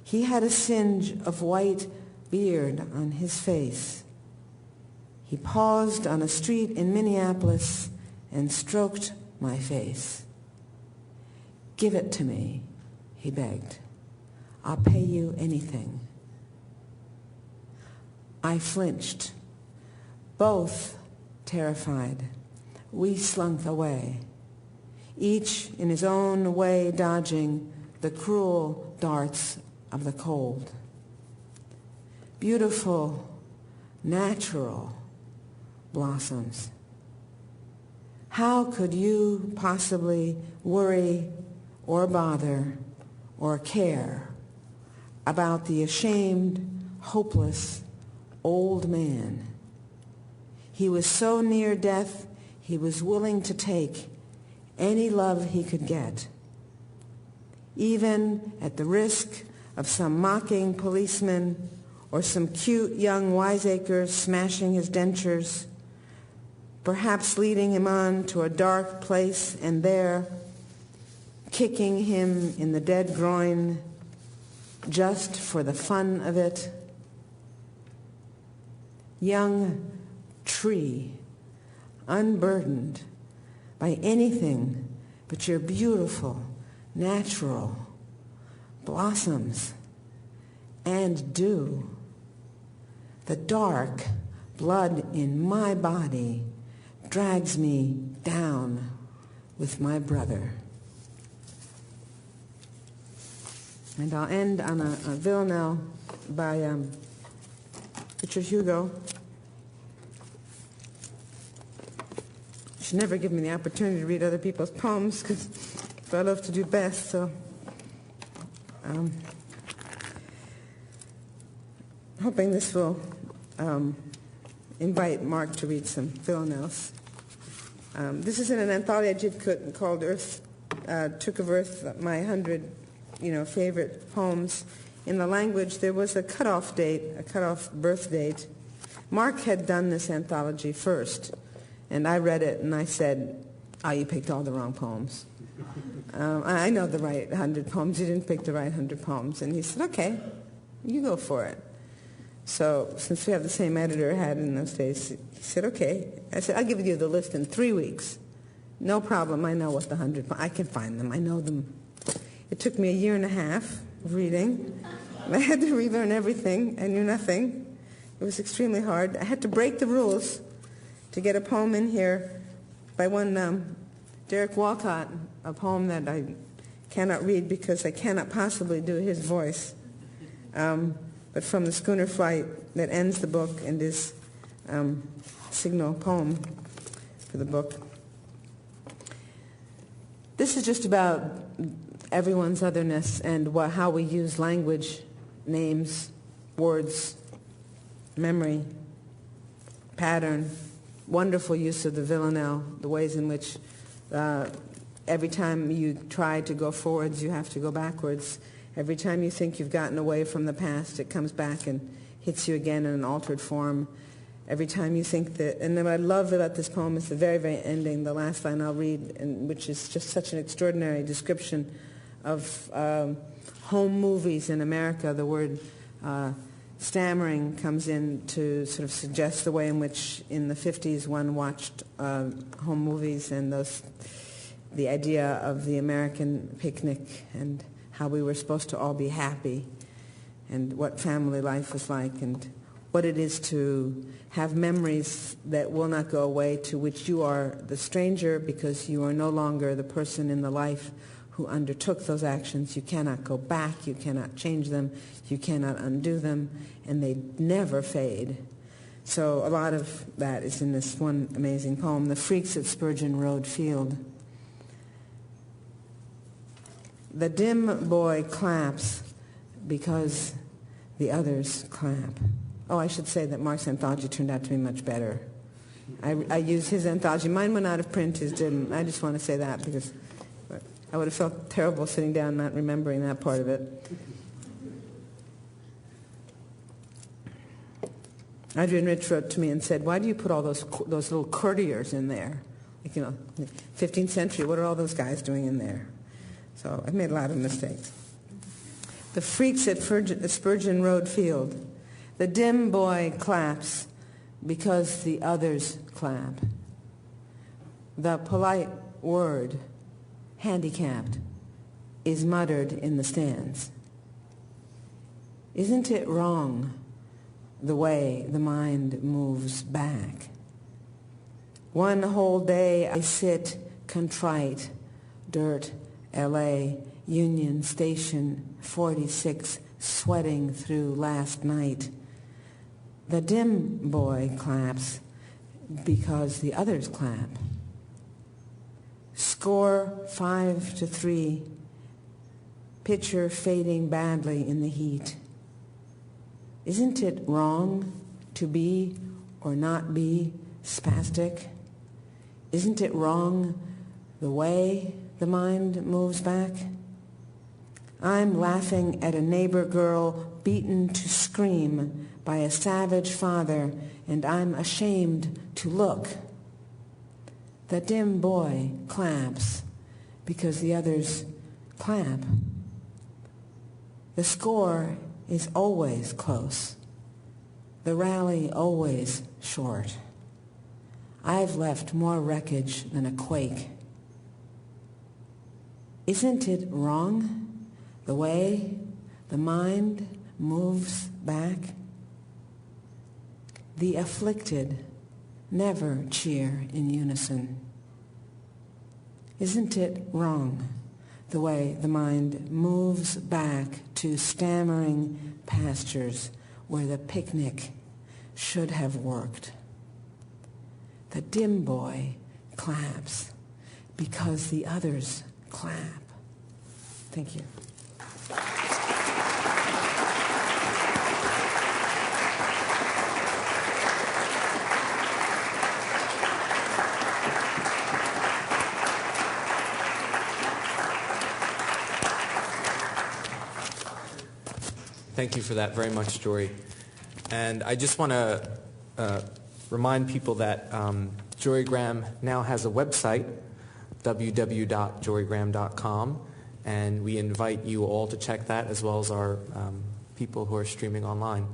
He had a singe of white beard on his face. He paused on a street in Minneapolis and stroked my face. "Give it to me," he begged. "I'll pay you anything." I flinched. Both terrified, we slunk away, each in his own way dodging the cruel darts of the cold. Beautiful, natural blossoms. How could you possibly worry or bother or care about the ashamed, hopeless old man? He was so near death, he was willing to take any love he could get, even at the risk of some mocking policeman or some cute young wiseacre smashing his dentures, perhaps leading him on to a dark place and there kicking him in the dead groin just for the fun of it. Young tree, unburdened by anything but your beautiful, natural blossoms and dew. The dark blood in my body drags me down with my brother. And I'll end on a villanelle by Richard Hugo. You should never give me the opportunity to read other people's poems, because I love to do best. So, hoping this will invite Mark to read some villanelles. This is in an anthology I did called Earth, Took of Earth, my 100, favorite poems. In the language, there was a cutoff date, a cutoff birth date. Mark had done this anthology first, and I read it, and I said, "Oh, you picked all the wrong poems. I know the right 100 poems. You didn't pick the right 100 poems." And he said, "Okay, you go for it." So since we have the same editor I had in those days, he said, "Okay." I said, "I'll give you the list in 3 weeks. No problem. I know what the 100, I can find them. I know them." It took me a year and a half of reading. I had to relearn everything. I knew nothing. It was extremely hard. I had to break the rules to get a poem in here by one Darek Walcott, a poem that I cannot read because I cannot possibly do his voice, but from the schooner flight that ends the book and is signal poem for the book. This is just about everyone's otherness and how we use language, names, words, memory, pattern, wonderful use of the villanelle, the ways in which every time you try to go forwards, you have to go backwards. Every time you think you've gotten away from the past, it comes back and hits you again in an altered form. Every time you think that, and what I love about this poem is the very, very ending, the last line I'll read, which is just such an extraordinary description of home movies in America. The word stammering comes in to sort of suggest the way in which in the 50s one watched home movies and the idea of the American picnic and how we were supposed to all be happy and what family life was like and what it is to have memories that will not go away, to which you are the stranger because you are no longer the person in the life who undertook those actions. You cannot go back, you cannot change them, you cannot undo them, and they never fade. So a lot of that is in this one amazing poem, The Freaks at Spurgeon Road Field. The dim boy claps because the others clap. Oh, I should say that Mark's anthology turned out to be much better. I used his anthology. Mine went out of print, his didn't. I just want to say that because I would have felt terrible sitting down not remembering that part of it. Adrian Rich wrote to me and said, "Why do you put all those little courtiers in there? Like, 15th century, what are all those guys doing in there?" So I've made a lot of mistakes. The freaks at Spurgeon Road Field. The dim boy claps because the others clap. The polite word, handicapped, is muttered in the stands. Isn't it wrong the way the mind moves back? One whole day I sit contrite, dirt, L.A., Union Station 46, sweating through last night. The dim boy claps because the others clap. Score 5-3, pitcher fading badly in the heat. Isn't it wrong to be or not be spastic? Isn't it wrong the way the mind moves back? I'm laughing at a neighbor girl beaten to scream by a savage father, and I'm ashamed to look. The dim boy claps because the others clap. The score is always close, the rally always short. I've left more wreckage than a quake. Isn't it wrong the way the mind moves back? The afflicted never cheer in unison. Isn't it wrong the way the mind moves back to stammering pastures where the picnic should have worked? The dim boy claps because the others clap. Thank you. Thank you for that very much, Jorie. And I just want to remind people that Jorie Graham now has a website, www.joriegraham.com, and we invite you all to check that, as well as our people who are streaming online,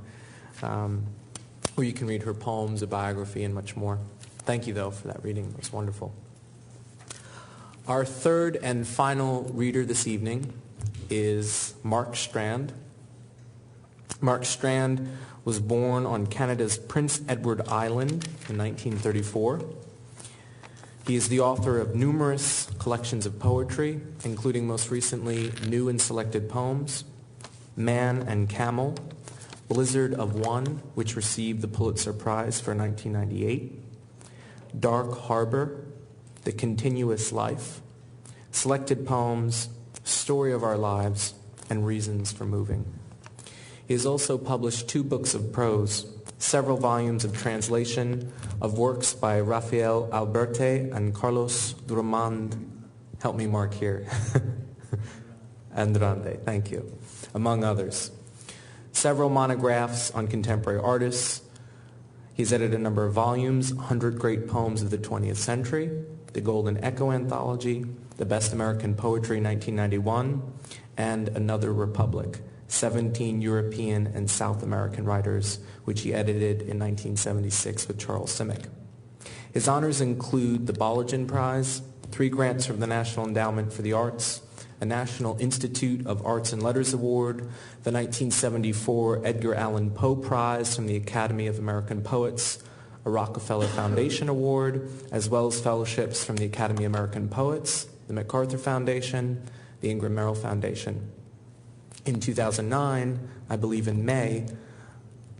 where you can read her poems, a biography, and much more. Thank you, though, for that reading. It was wonderful. Our third and final reader this evening is Mark Strand. Mark Strand was born on Canada's Prince Edward Island in 1934. He is the author of numerous collections of poetry, including most recently New and Selected Poems, Man and Camel, Blizzard of One, which received the Pulitzer Prize for 1998, Dark Harbor, The Continuous Life, Selected Poems, Story of Our Lives, and Reasons for Moving. He has also published 2 books of prose, several volumes of translation of works by Rafael Alberti and Carlos Drummond, help me Mark here, Andrade, thank you, among others. Several monographs on contemporary artists. He's edited a number of volumes, 100 Great Poems of the 20th Century, the Golden Echo Anthology, The Best American Poetry 1991, and Another Republic, 17 European and South American writers, which he edited in 1976 with Charles Simic. His honors include the Balajan Prize, 3 grants from the National Endowment for the Arts, a National Institute of Arts and Letters Award, the 1974 Edgar Allan Poe Prize from the Academy of American Poets, a Rockefeller Foundation Award, as well as fellowships from the Academy of American Poets, the MacArthur Foundation, the Ingram Merrill Foundation. In 2009, I believe in May,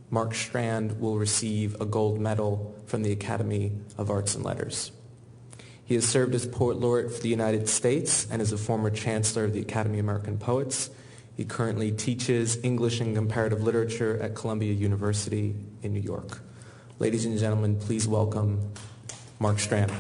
Mark Strand will receive a gold medal from the Academy of Arts and Letters. He has served as Poet Laureate for the United States and is a former Chancellor of the Academy of American Poets. He currently teaches English and Comparative Literature at Columbia University in New York. Ladies and gentlemen, please welcome Mark Strand.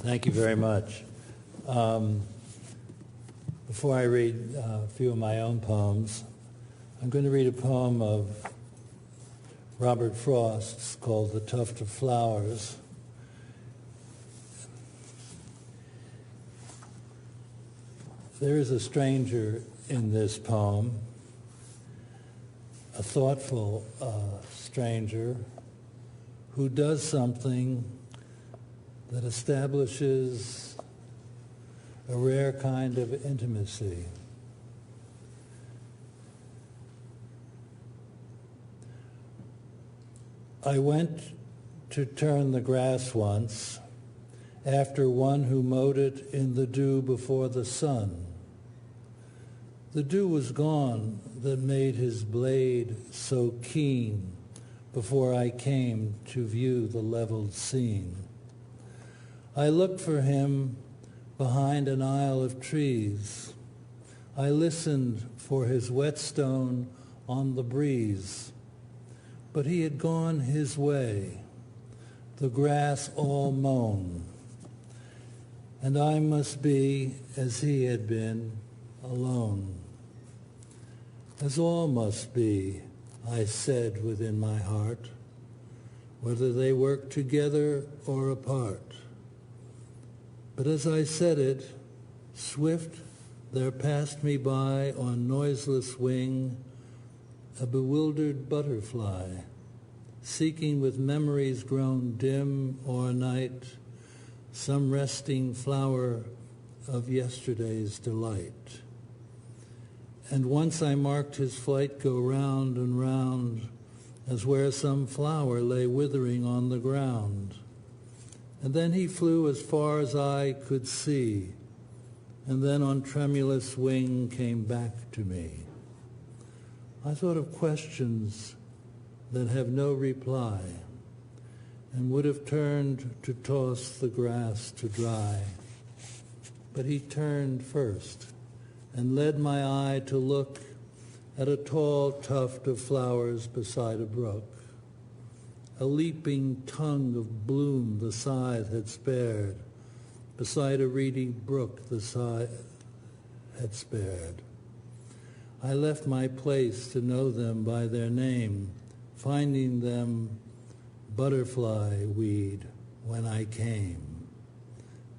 Thank you very much. Before I read a few of my own poems, I'm going to read a poem of Robert Frost's called The Tuft of Flowers. There is a stranger in this poem, a thoughtful stranger who does something that establishes a rare kind of intimacy. I went to turn the grass once, after one who mowed it in the dew before the sun. The dew was gone that made his blade so keen before I came to view the leveled scene. I looked for him behind an aisle of trees. I listened for his whetstone on the breeze. But he had gone his way, the grass all mown, and I must be, as he had been, alone. As all must be, I said within my heart, whether they work together or apart. But as I said it, swift there passed me by on noiseless wing a bewildered butterfly, seeking with memories grown dim o'er night some resting flower of yesterday's delight. And once I marked his flight go round and round, as where some flower lay withering on the ground. And then he flew as far as I could see, and then on tremulous wing came back to me. I thought of questions that have no reply, and would have turned to toss the grass to dry. But he turned first, and led my eye to look at a tall tuft of flowers beside a brook. A leaping tongue of bloom the scythe had spared, beside a reedy brook the scythe had spared. I left my place to know them by their name, finding them butterfly weed when I came.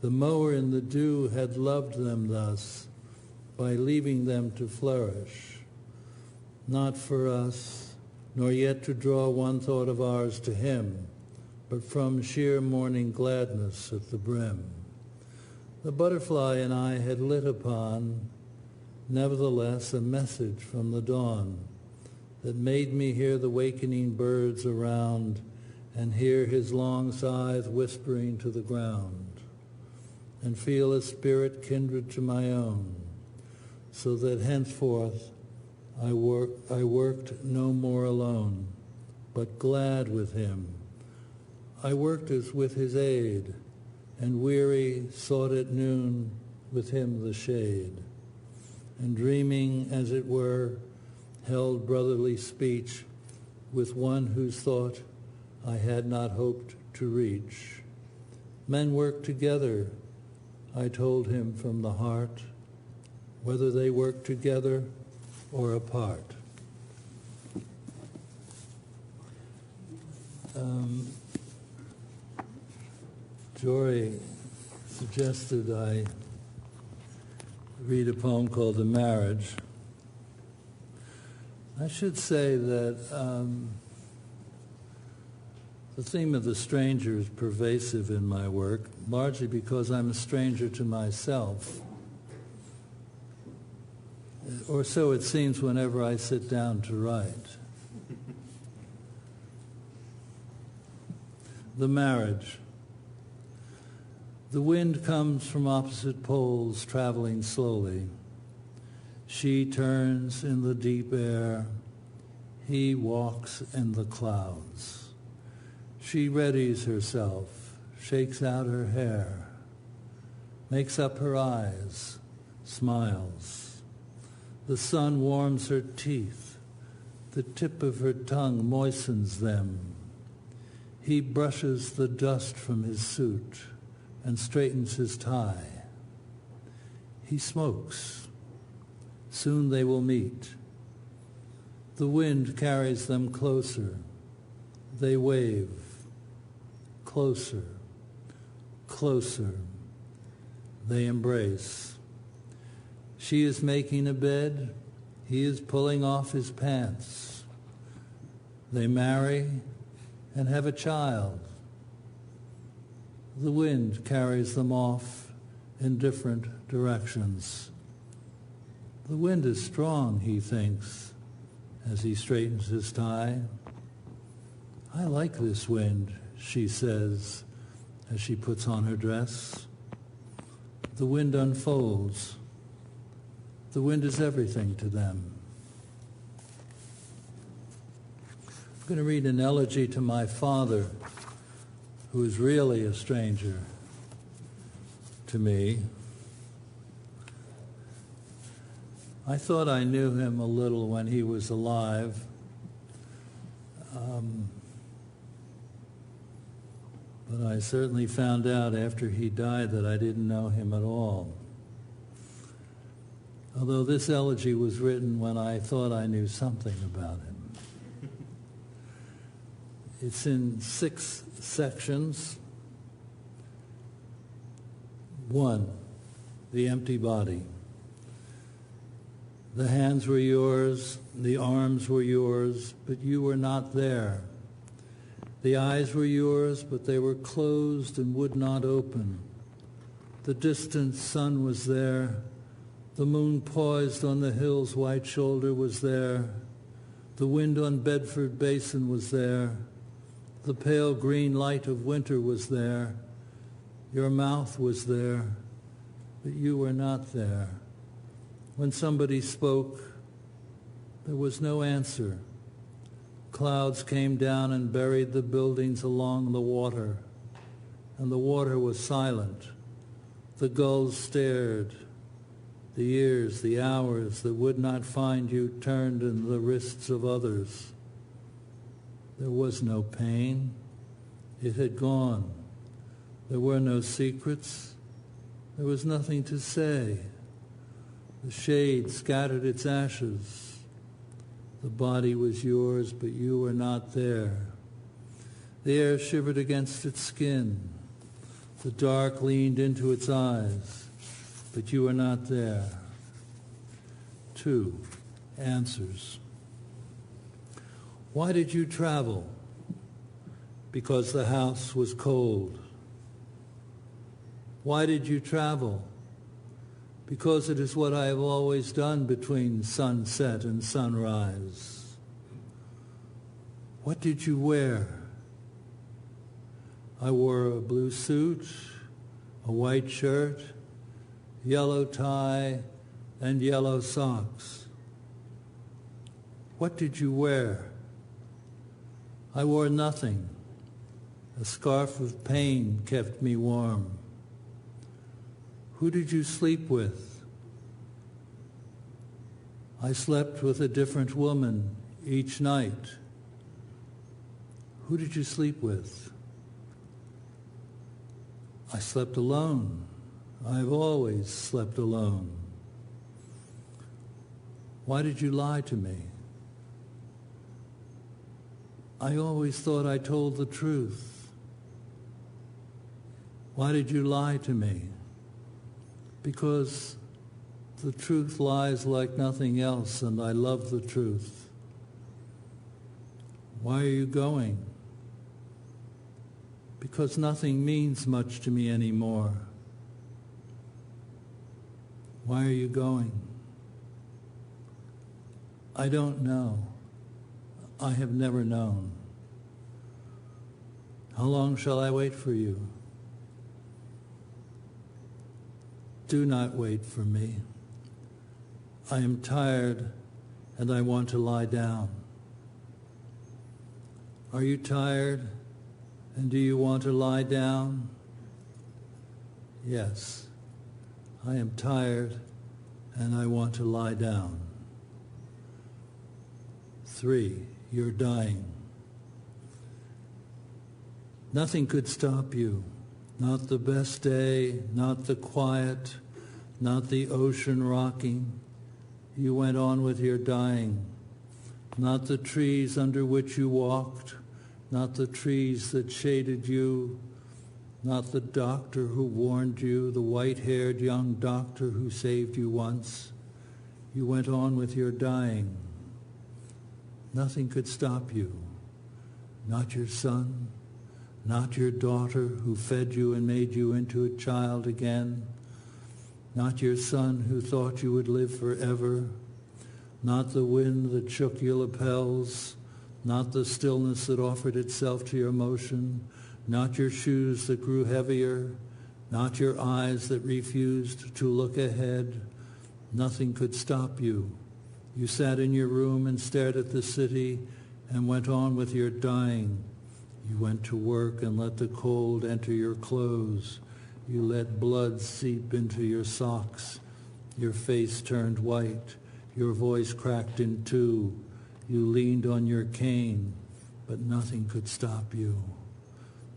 The mower in the dew had loved them thus, by leaving them to flourish, not for us, nor yet to draw one thought of ours to him, but from sheer morning gladness at the brim. The butterfly and I had lit upon, nevertheless, a message from the dawn that made me hear the wakening birds around and hear his long scythe whispering to the ground, and feel a spirit kindred to my own, so that henceforth I worked no more alone, but glad with him. I worked as with his aid, and weary sought at noon with him the shade, and dreaming, as it were, held brotherly speech with one whose thought I had not hoped to reach. Men work together, I told him from the heart, whether they work together or apart. Jorie suggested I read a poem called The Marriage. I should say that the theme of the stranger is pervasive in my work, largely because I'm a stranger to myself. Or so it seems whenever I sit down to write. The Marriage. The wind comes from opposite poles, traveling slowly. She turns in the deep air. He walks in the clouds. She readies herself, shakes out her hair, makes up her eyes, smiles. The sun warms her teeth. The tip of her tongue moistens them. He brushes the dust from his suit and straightens his tie. He smokes. Soon they will meet. The wind carries them closer. They wave. Closer, closer. They embrace. She is making a bed. He is pulling off his pants. They marry and have a child. The wind carries them off in different directions. The wind is strong, he thinks, as he straightens his tie. I like this wind, she says, as she puts on her dress. The wind unfolds. The wind is everything to them. I'm going to read an elegy to my father, who is really a stranger to me. I thought I knew him a little when he was alive. But I certainly found out after he died that I didn't know him at all. Although this elegy was written when I thought I knew something about him. It's in 6 sections. 1, the empty body. The hands were yours, the arms were yours, but you were not there. The eyes were yours, but they were closed and would not open. The distant sun was there. The moon poised on the hill's white shoulder was there. The wind on Bedford Basin was there. The pale green light of winter was there. Your mouth was there, but you were not there. When somebody spoke, there was no answer. Clouds came down and buried the buildings along the water, and the water was silent. The gulls stared. The years, the hours that would not find you turned in the wrists of others. There was no pain. It had gone. There were no secrets. There was nothing to say. The shade scattered its ashes. The body was yours, but you were not there. The air shivered against its skin. The dark leaned into its eyes, but you were not there. 2, answers. Why did you travel? Because the house was cold. Why did you travel? Because it is what I have always done between sunset and sunrise. What did you wear? I wore a blue suit, a white shirt, yellow tie, and yellow socks. What did you wear? I wore nothing. A scarf of pain kept me warm. Who did you sleep with? I slept with a different woman each night. Who did you sleep with? I slept alone. I've always slept alone. Why did you lie to me? I always thought I told the truth. Why did you lie to me? Because the truth lies like nothing else, and I love the truth. Why are you going? Because nothing means much to me anymore. Why are you going? I don't know. I have never known. How long shall I wait for you? Do not wait for me. I am tired and I want to lie down. Are you tired and do you want to lie down? Yes, I am tired and I want to lie down. 3, you're dying. Nothing could stop you. Not the best day, not the quiet, not the ocean rocking. You went on with your dying. Not the trees under which you walked, not the trees that shaded you, not the doctor who warned you, the white-haired young doctor who saved you once. You went on with your dying. Nothing could stop you. Not your son, not your daughter who fed you and made you into a child again, not your son who thought you would live forever, not the wind that shook your lapels, not the stillness that offered itself to your motion, not your shoes that grew heavier, not your eyes that refused to look ahead. Nothing could stop you. You sat in your room and stared at the city and went on with your dying. You went to work and let the cold enter your clothes. You let blood seep into your socks. Your face turned white. Your voice cracked in two. You leaned on your cane, but nothing could stop you.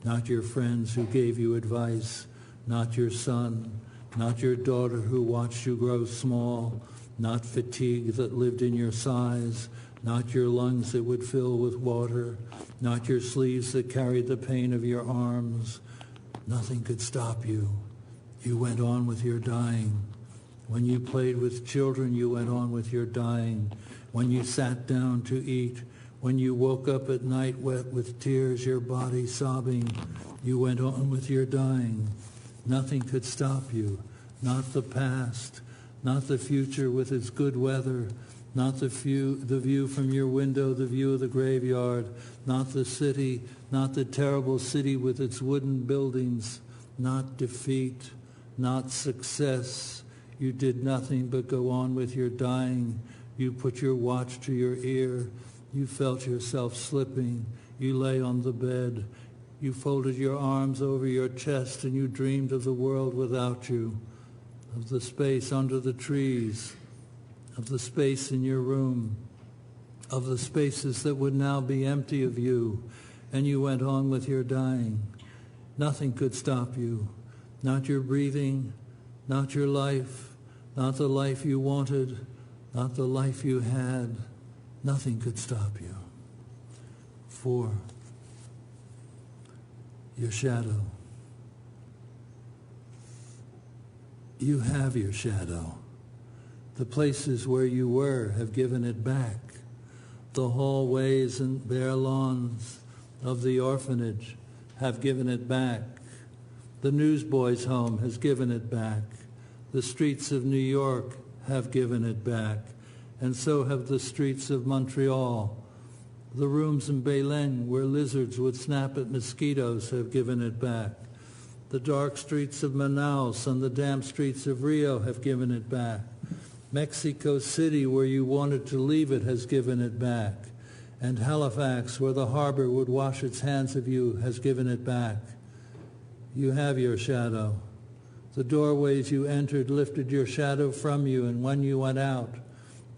Not your friends who gave you advice, not your son, not your daughter who watched you grow small, not fatigue that lived in your sighs, not your lungs that would fill with water, not your sleeves that carried the pain of your arms. Nothing could stop you. You went on with your dying. When you played with children, you went on with your dying. When you sat down to eat, when you woke up at night wet with tears, your body sobbing, you went on with your dying. Nothing could stop you. Not the past, not the future with its good weather, not the view from your window, the view of the graveyard, not the city, not the terrible city with its wooden buildings, not defeat, not success. You did nothing but go on with your dying. You put your watch to your ear. You felt yourself slipping. You lay on the bed. You folded your arms over your chest and you dreamed of the world without you, of the space under the trees, of the space in your room, of the spaces that would now be empty of you, and you went on with your dying. Nothing could stop you, not your breathing, not your life, not the life you wanted, not the life you had. Nothing could stop you. 4. Your shadow. You have your shadow. The places where you were have given it back. The hallways and bare lawns of the orphanage have given it back. The newsboys' home has given it back. The streets of New York have given it back. And so have the streets of Montreal. The rooms in Belen where lizards would snap at mosquitoes have given it back. The dark streets of Manaus and the damp streets of Rio have given it back. Mexico City, where you wanted to leave it, has given it back. And Halifax, where the harbor would wash its hands of you, has given it back. You have your shadow. The doorways you entered lifted your shadow from you, and when you went out,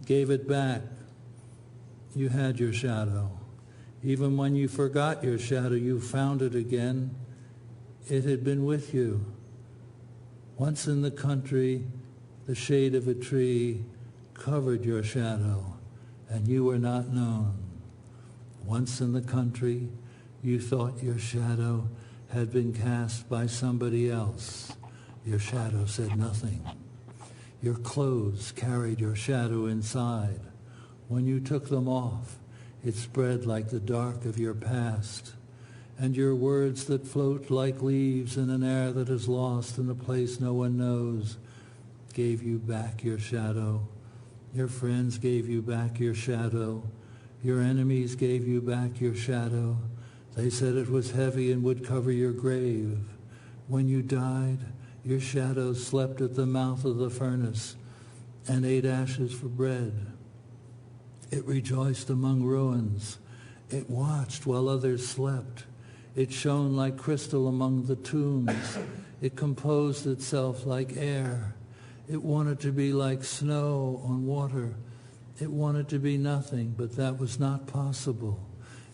gave it back. You had your shadow. Even when you forgot your shadow, you found it again. It had been with you. Once in the country, the shade of a tree covered your shadow, and you were not known. Once in the country, you thought your shadow had been cast by somebody else. Your shadow said nothing. Your clothes carried your shadow inside. When you took them off, it spread like the dark of your past. And your words that float like leaves in an air that is lost in a place no one knows gave you back your shadow. Your friends gave you back your shadow. Your enemies gave you back your shadow. They said it was heavy and would cover your grave. When you died, your shadow slept at the mouth of the furnace and ate ashes for bread. It rejoiced among ruins. It watched while others slept. It shone like crystal among the tombs. It composed itself like air. It wanted to be like snow on water. It wanted to be nothing, but that was not possible.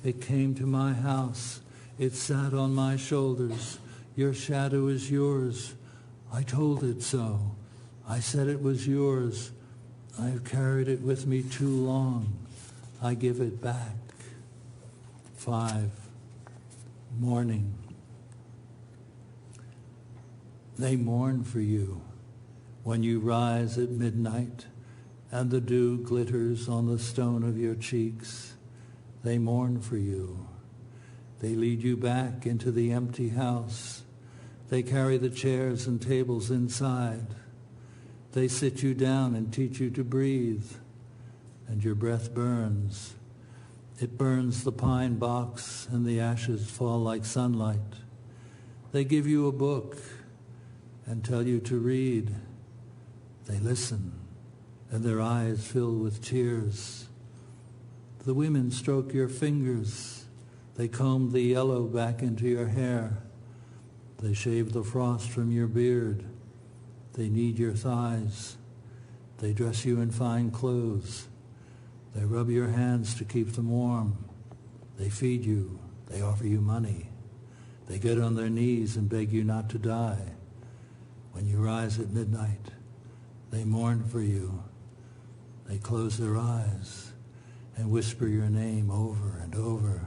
It came to my house. It sat on my shoulders. Your shadow is yours. I told it so. I said it was yours. I have carried it with me too long. I give it back. 5. Mourning. They mourn for you when you rise at midnight and the dew glitters on the stone of your cheeks. They mourn for you. They lead you back into the empty house. They carry the chairs and tables inside. They sit you down and teach you to breathe, and your breath burns. It burns the pine box, and the ashes fall like sunlight. They give you a book and tell you to read. They listen, and their eyes fill with tears. The women stroke your fingers. They comb the yellow back into your hair. They shave the frost from your beard. They knead your thighs. They dress you in fine clothes. They rub your hands to keep them warm. They feed you. They offer you money. They get on their knees and beg you not to die. When you rise at midnight, they mourn for you. They close their eyes and whisper your name over and over,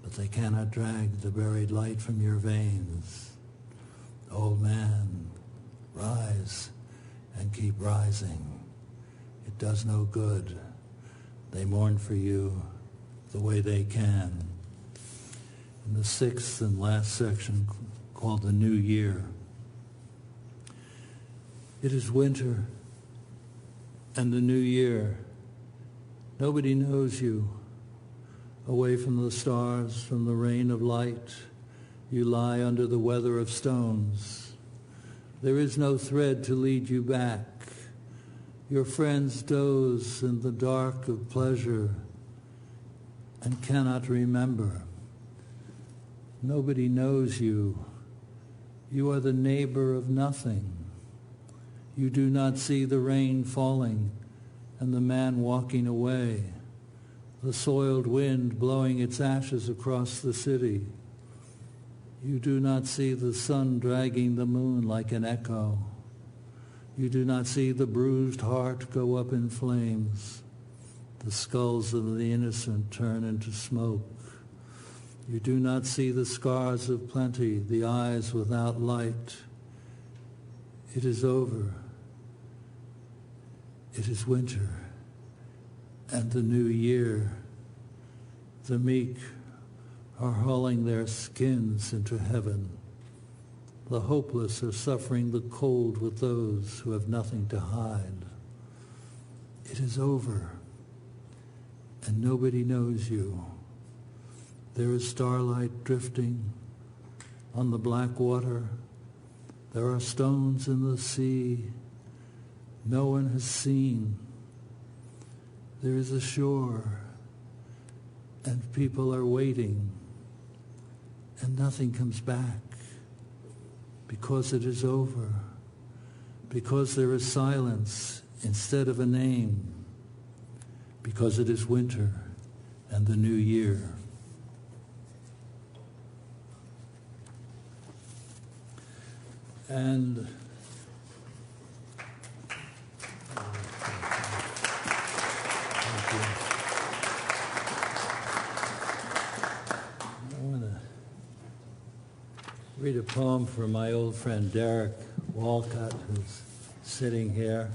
but they cannot drag the buried light from your veins. Old man, rise and keep rising. It does no good. They mourn for you the way they can. In the sixth and last section, called the New Year, it is winter and the new year. Nobody knows you. Away from the stars, from the rain of light, you lie under the weather of stones. There is no thread to lead you back. Your friends doze in the dark of pleasure and cannot remember. Nobody knows you. You are the neighbor of nothing. You do not see the rain falling and the man walking away, the soiled wind blowing its ashes across the city. You do not see the sun dragging the moon like an echo. You do not see the bruised heart go up in flames. The skulls of the innocent turn into smoke. You do not see the scars of plenty, the eyes without light. It is over. It is winter and the new year. The meek are hauling their skins into heaven. The hopeless are suffering the cold with those who have nothing to hide. It is over, and nobody knows you. There is starlight drifting on the black water. There are stones in the sea no one has seen. There is a shore, and people are waiting, and nothing comes back, because it is over, because there is silence instead of a name, because it is winter and the new year. And read a poem for my old friend Darek Walcott, who's sitting here.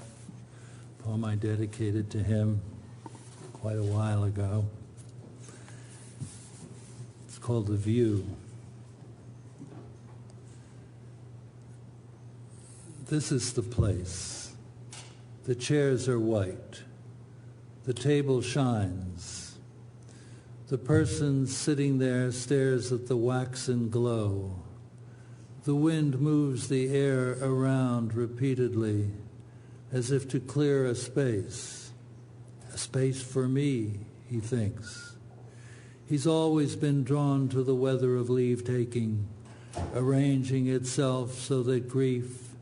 A poem I dedicated to him quite a while ago. It's called The View. This is the place. The chairs are white. The table shines. The person sitting there stares at the waxen glow. The wind moves the air around repeatedly, as if to clear a space for me, he thinks. He's always been drawn to the weather of leave-taking, arranging itself so that grief,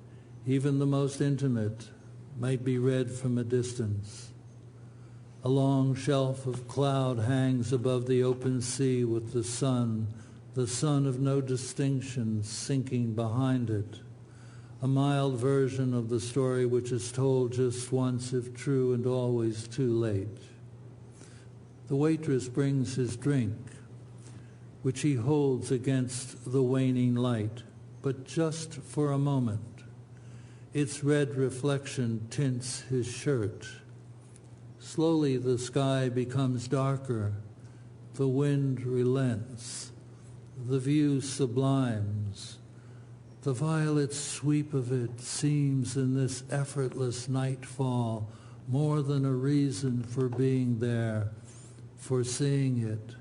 even the most intimate, might be read from a distance. A long shelf of cloud hangs above the open sea with the sun of no distinction sinking behind it, a mild version of the story which is told just once if true and always too late. The waitress brings his drink. which he holds against the waning light, but just for a moment. Its red reflection tints his shirt. Slowly the sky becomes darker. The wind relents. The view sublimes. The violet sweep of it seems in this effortless nightfall more than a reason for being there, for seeing it,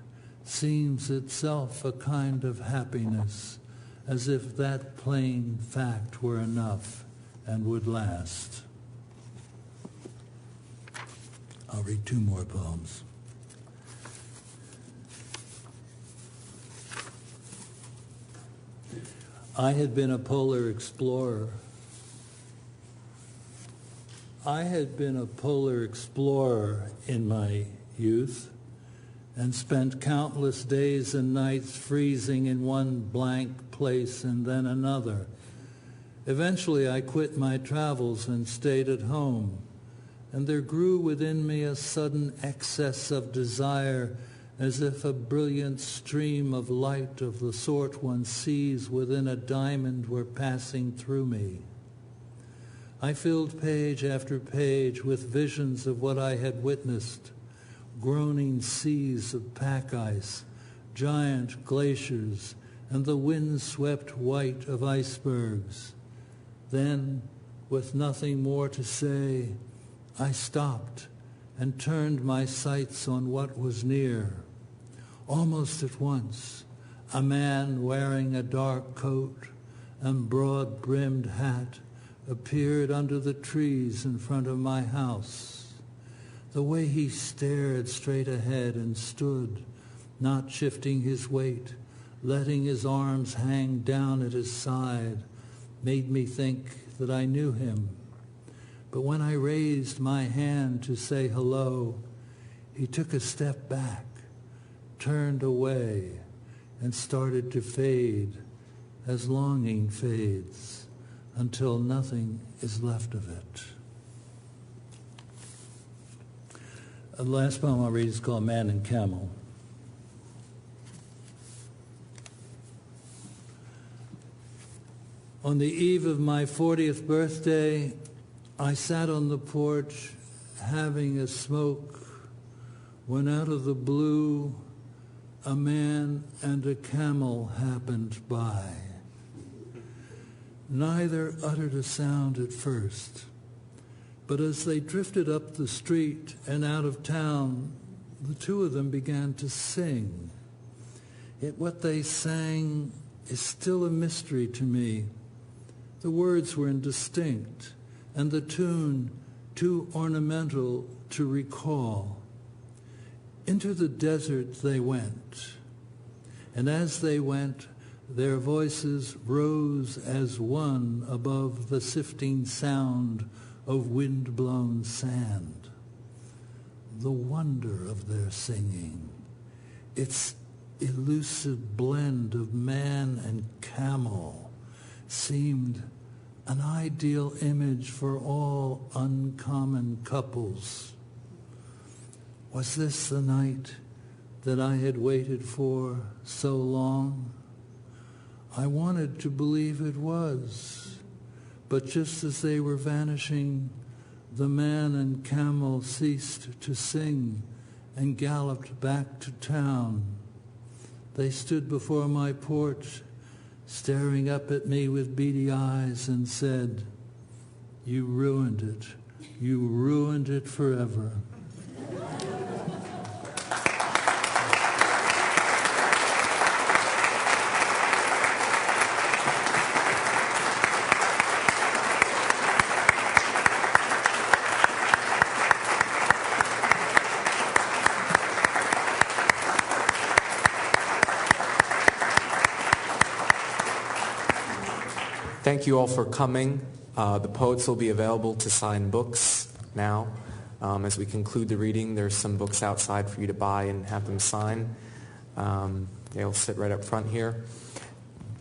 seems itself a kind of happiness, as if that plain fact were enough and would last. I'll read two more poems. I had been a polar explorer. I had been a polar explorer in my youth and spent countless days and nights freezing in one blank place and then another. Eventually I quit my travels and stayed at home, and there grew within me a sudden excess of desire, as if a brilliant stream of light of the sort one sees within a diamond were passing through me. I filled page after page with visions of what I had witnessed, groaning seas of pack ice, giant glaciers, and the wind-swept white of icebergs. Then, with nothing more to say, I stopped and turned my sights on what was near. Almost at once, a man wearing a dark coat and broad-brimmed hat appeared under the trees in front of my house. The way he stared straight ahead and stood, not shifting his weight, letting his arms hang down at his side, made me think that I knew him. But when I raised my hand to say hello, he took a step back, turned away, and started to fade as longing fades until nothing is left of it. The last poem I'll read is called Man and Camel. On the eve of my 40th birthday, I sat on the porch having a smoke when out of the blue a man and a camel happened by. Neither uttered a sound at first, but as they drifted up the street and out of town, the two of them began to sing. Yet what they sang is still a mystery to me. The words were indistinct, and the tune too ornamental to recall. Into the desert they went, and as they went, their voices rose as one above the sifting sound of wind-blown sand. The wonder of their singing, its elusive blend of man and camel, seemed an ideal image for all uncommon couples. Was this the night that I had waited for so long? I wanted to believe it was, but just as they were vanishing, the man and camel ceased to sing and galloped back to town. They stood before my porch, staring up at me with beady eyes, and said, "You ruined it. You ruined it forever." Thank you all for coming. The poets will be available to sign books now. As we conclude the reading, there's some books outside for you to buy and have them sign. They'll sit right up front here.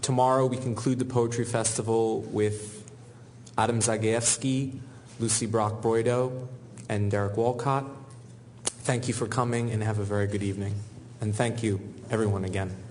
Tomorrow we conclude the Poetry Festival with Adam Zagajewski, Lucie Brock-Broido, and Darek Walcott. Thank you for coming and have a very good evening. And thank you, everyone, again.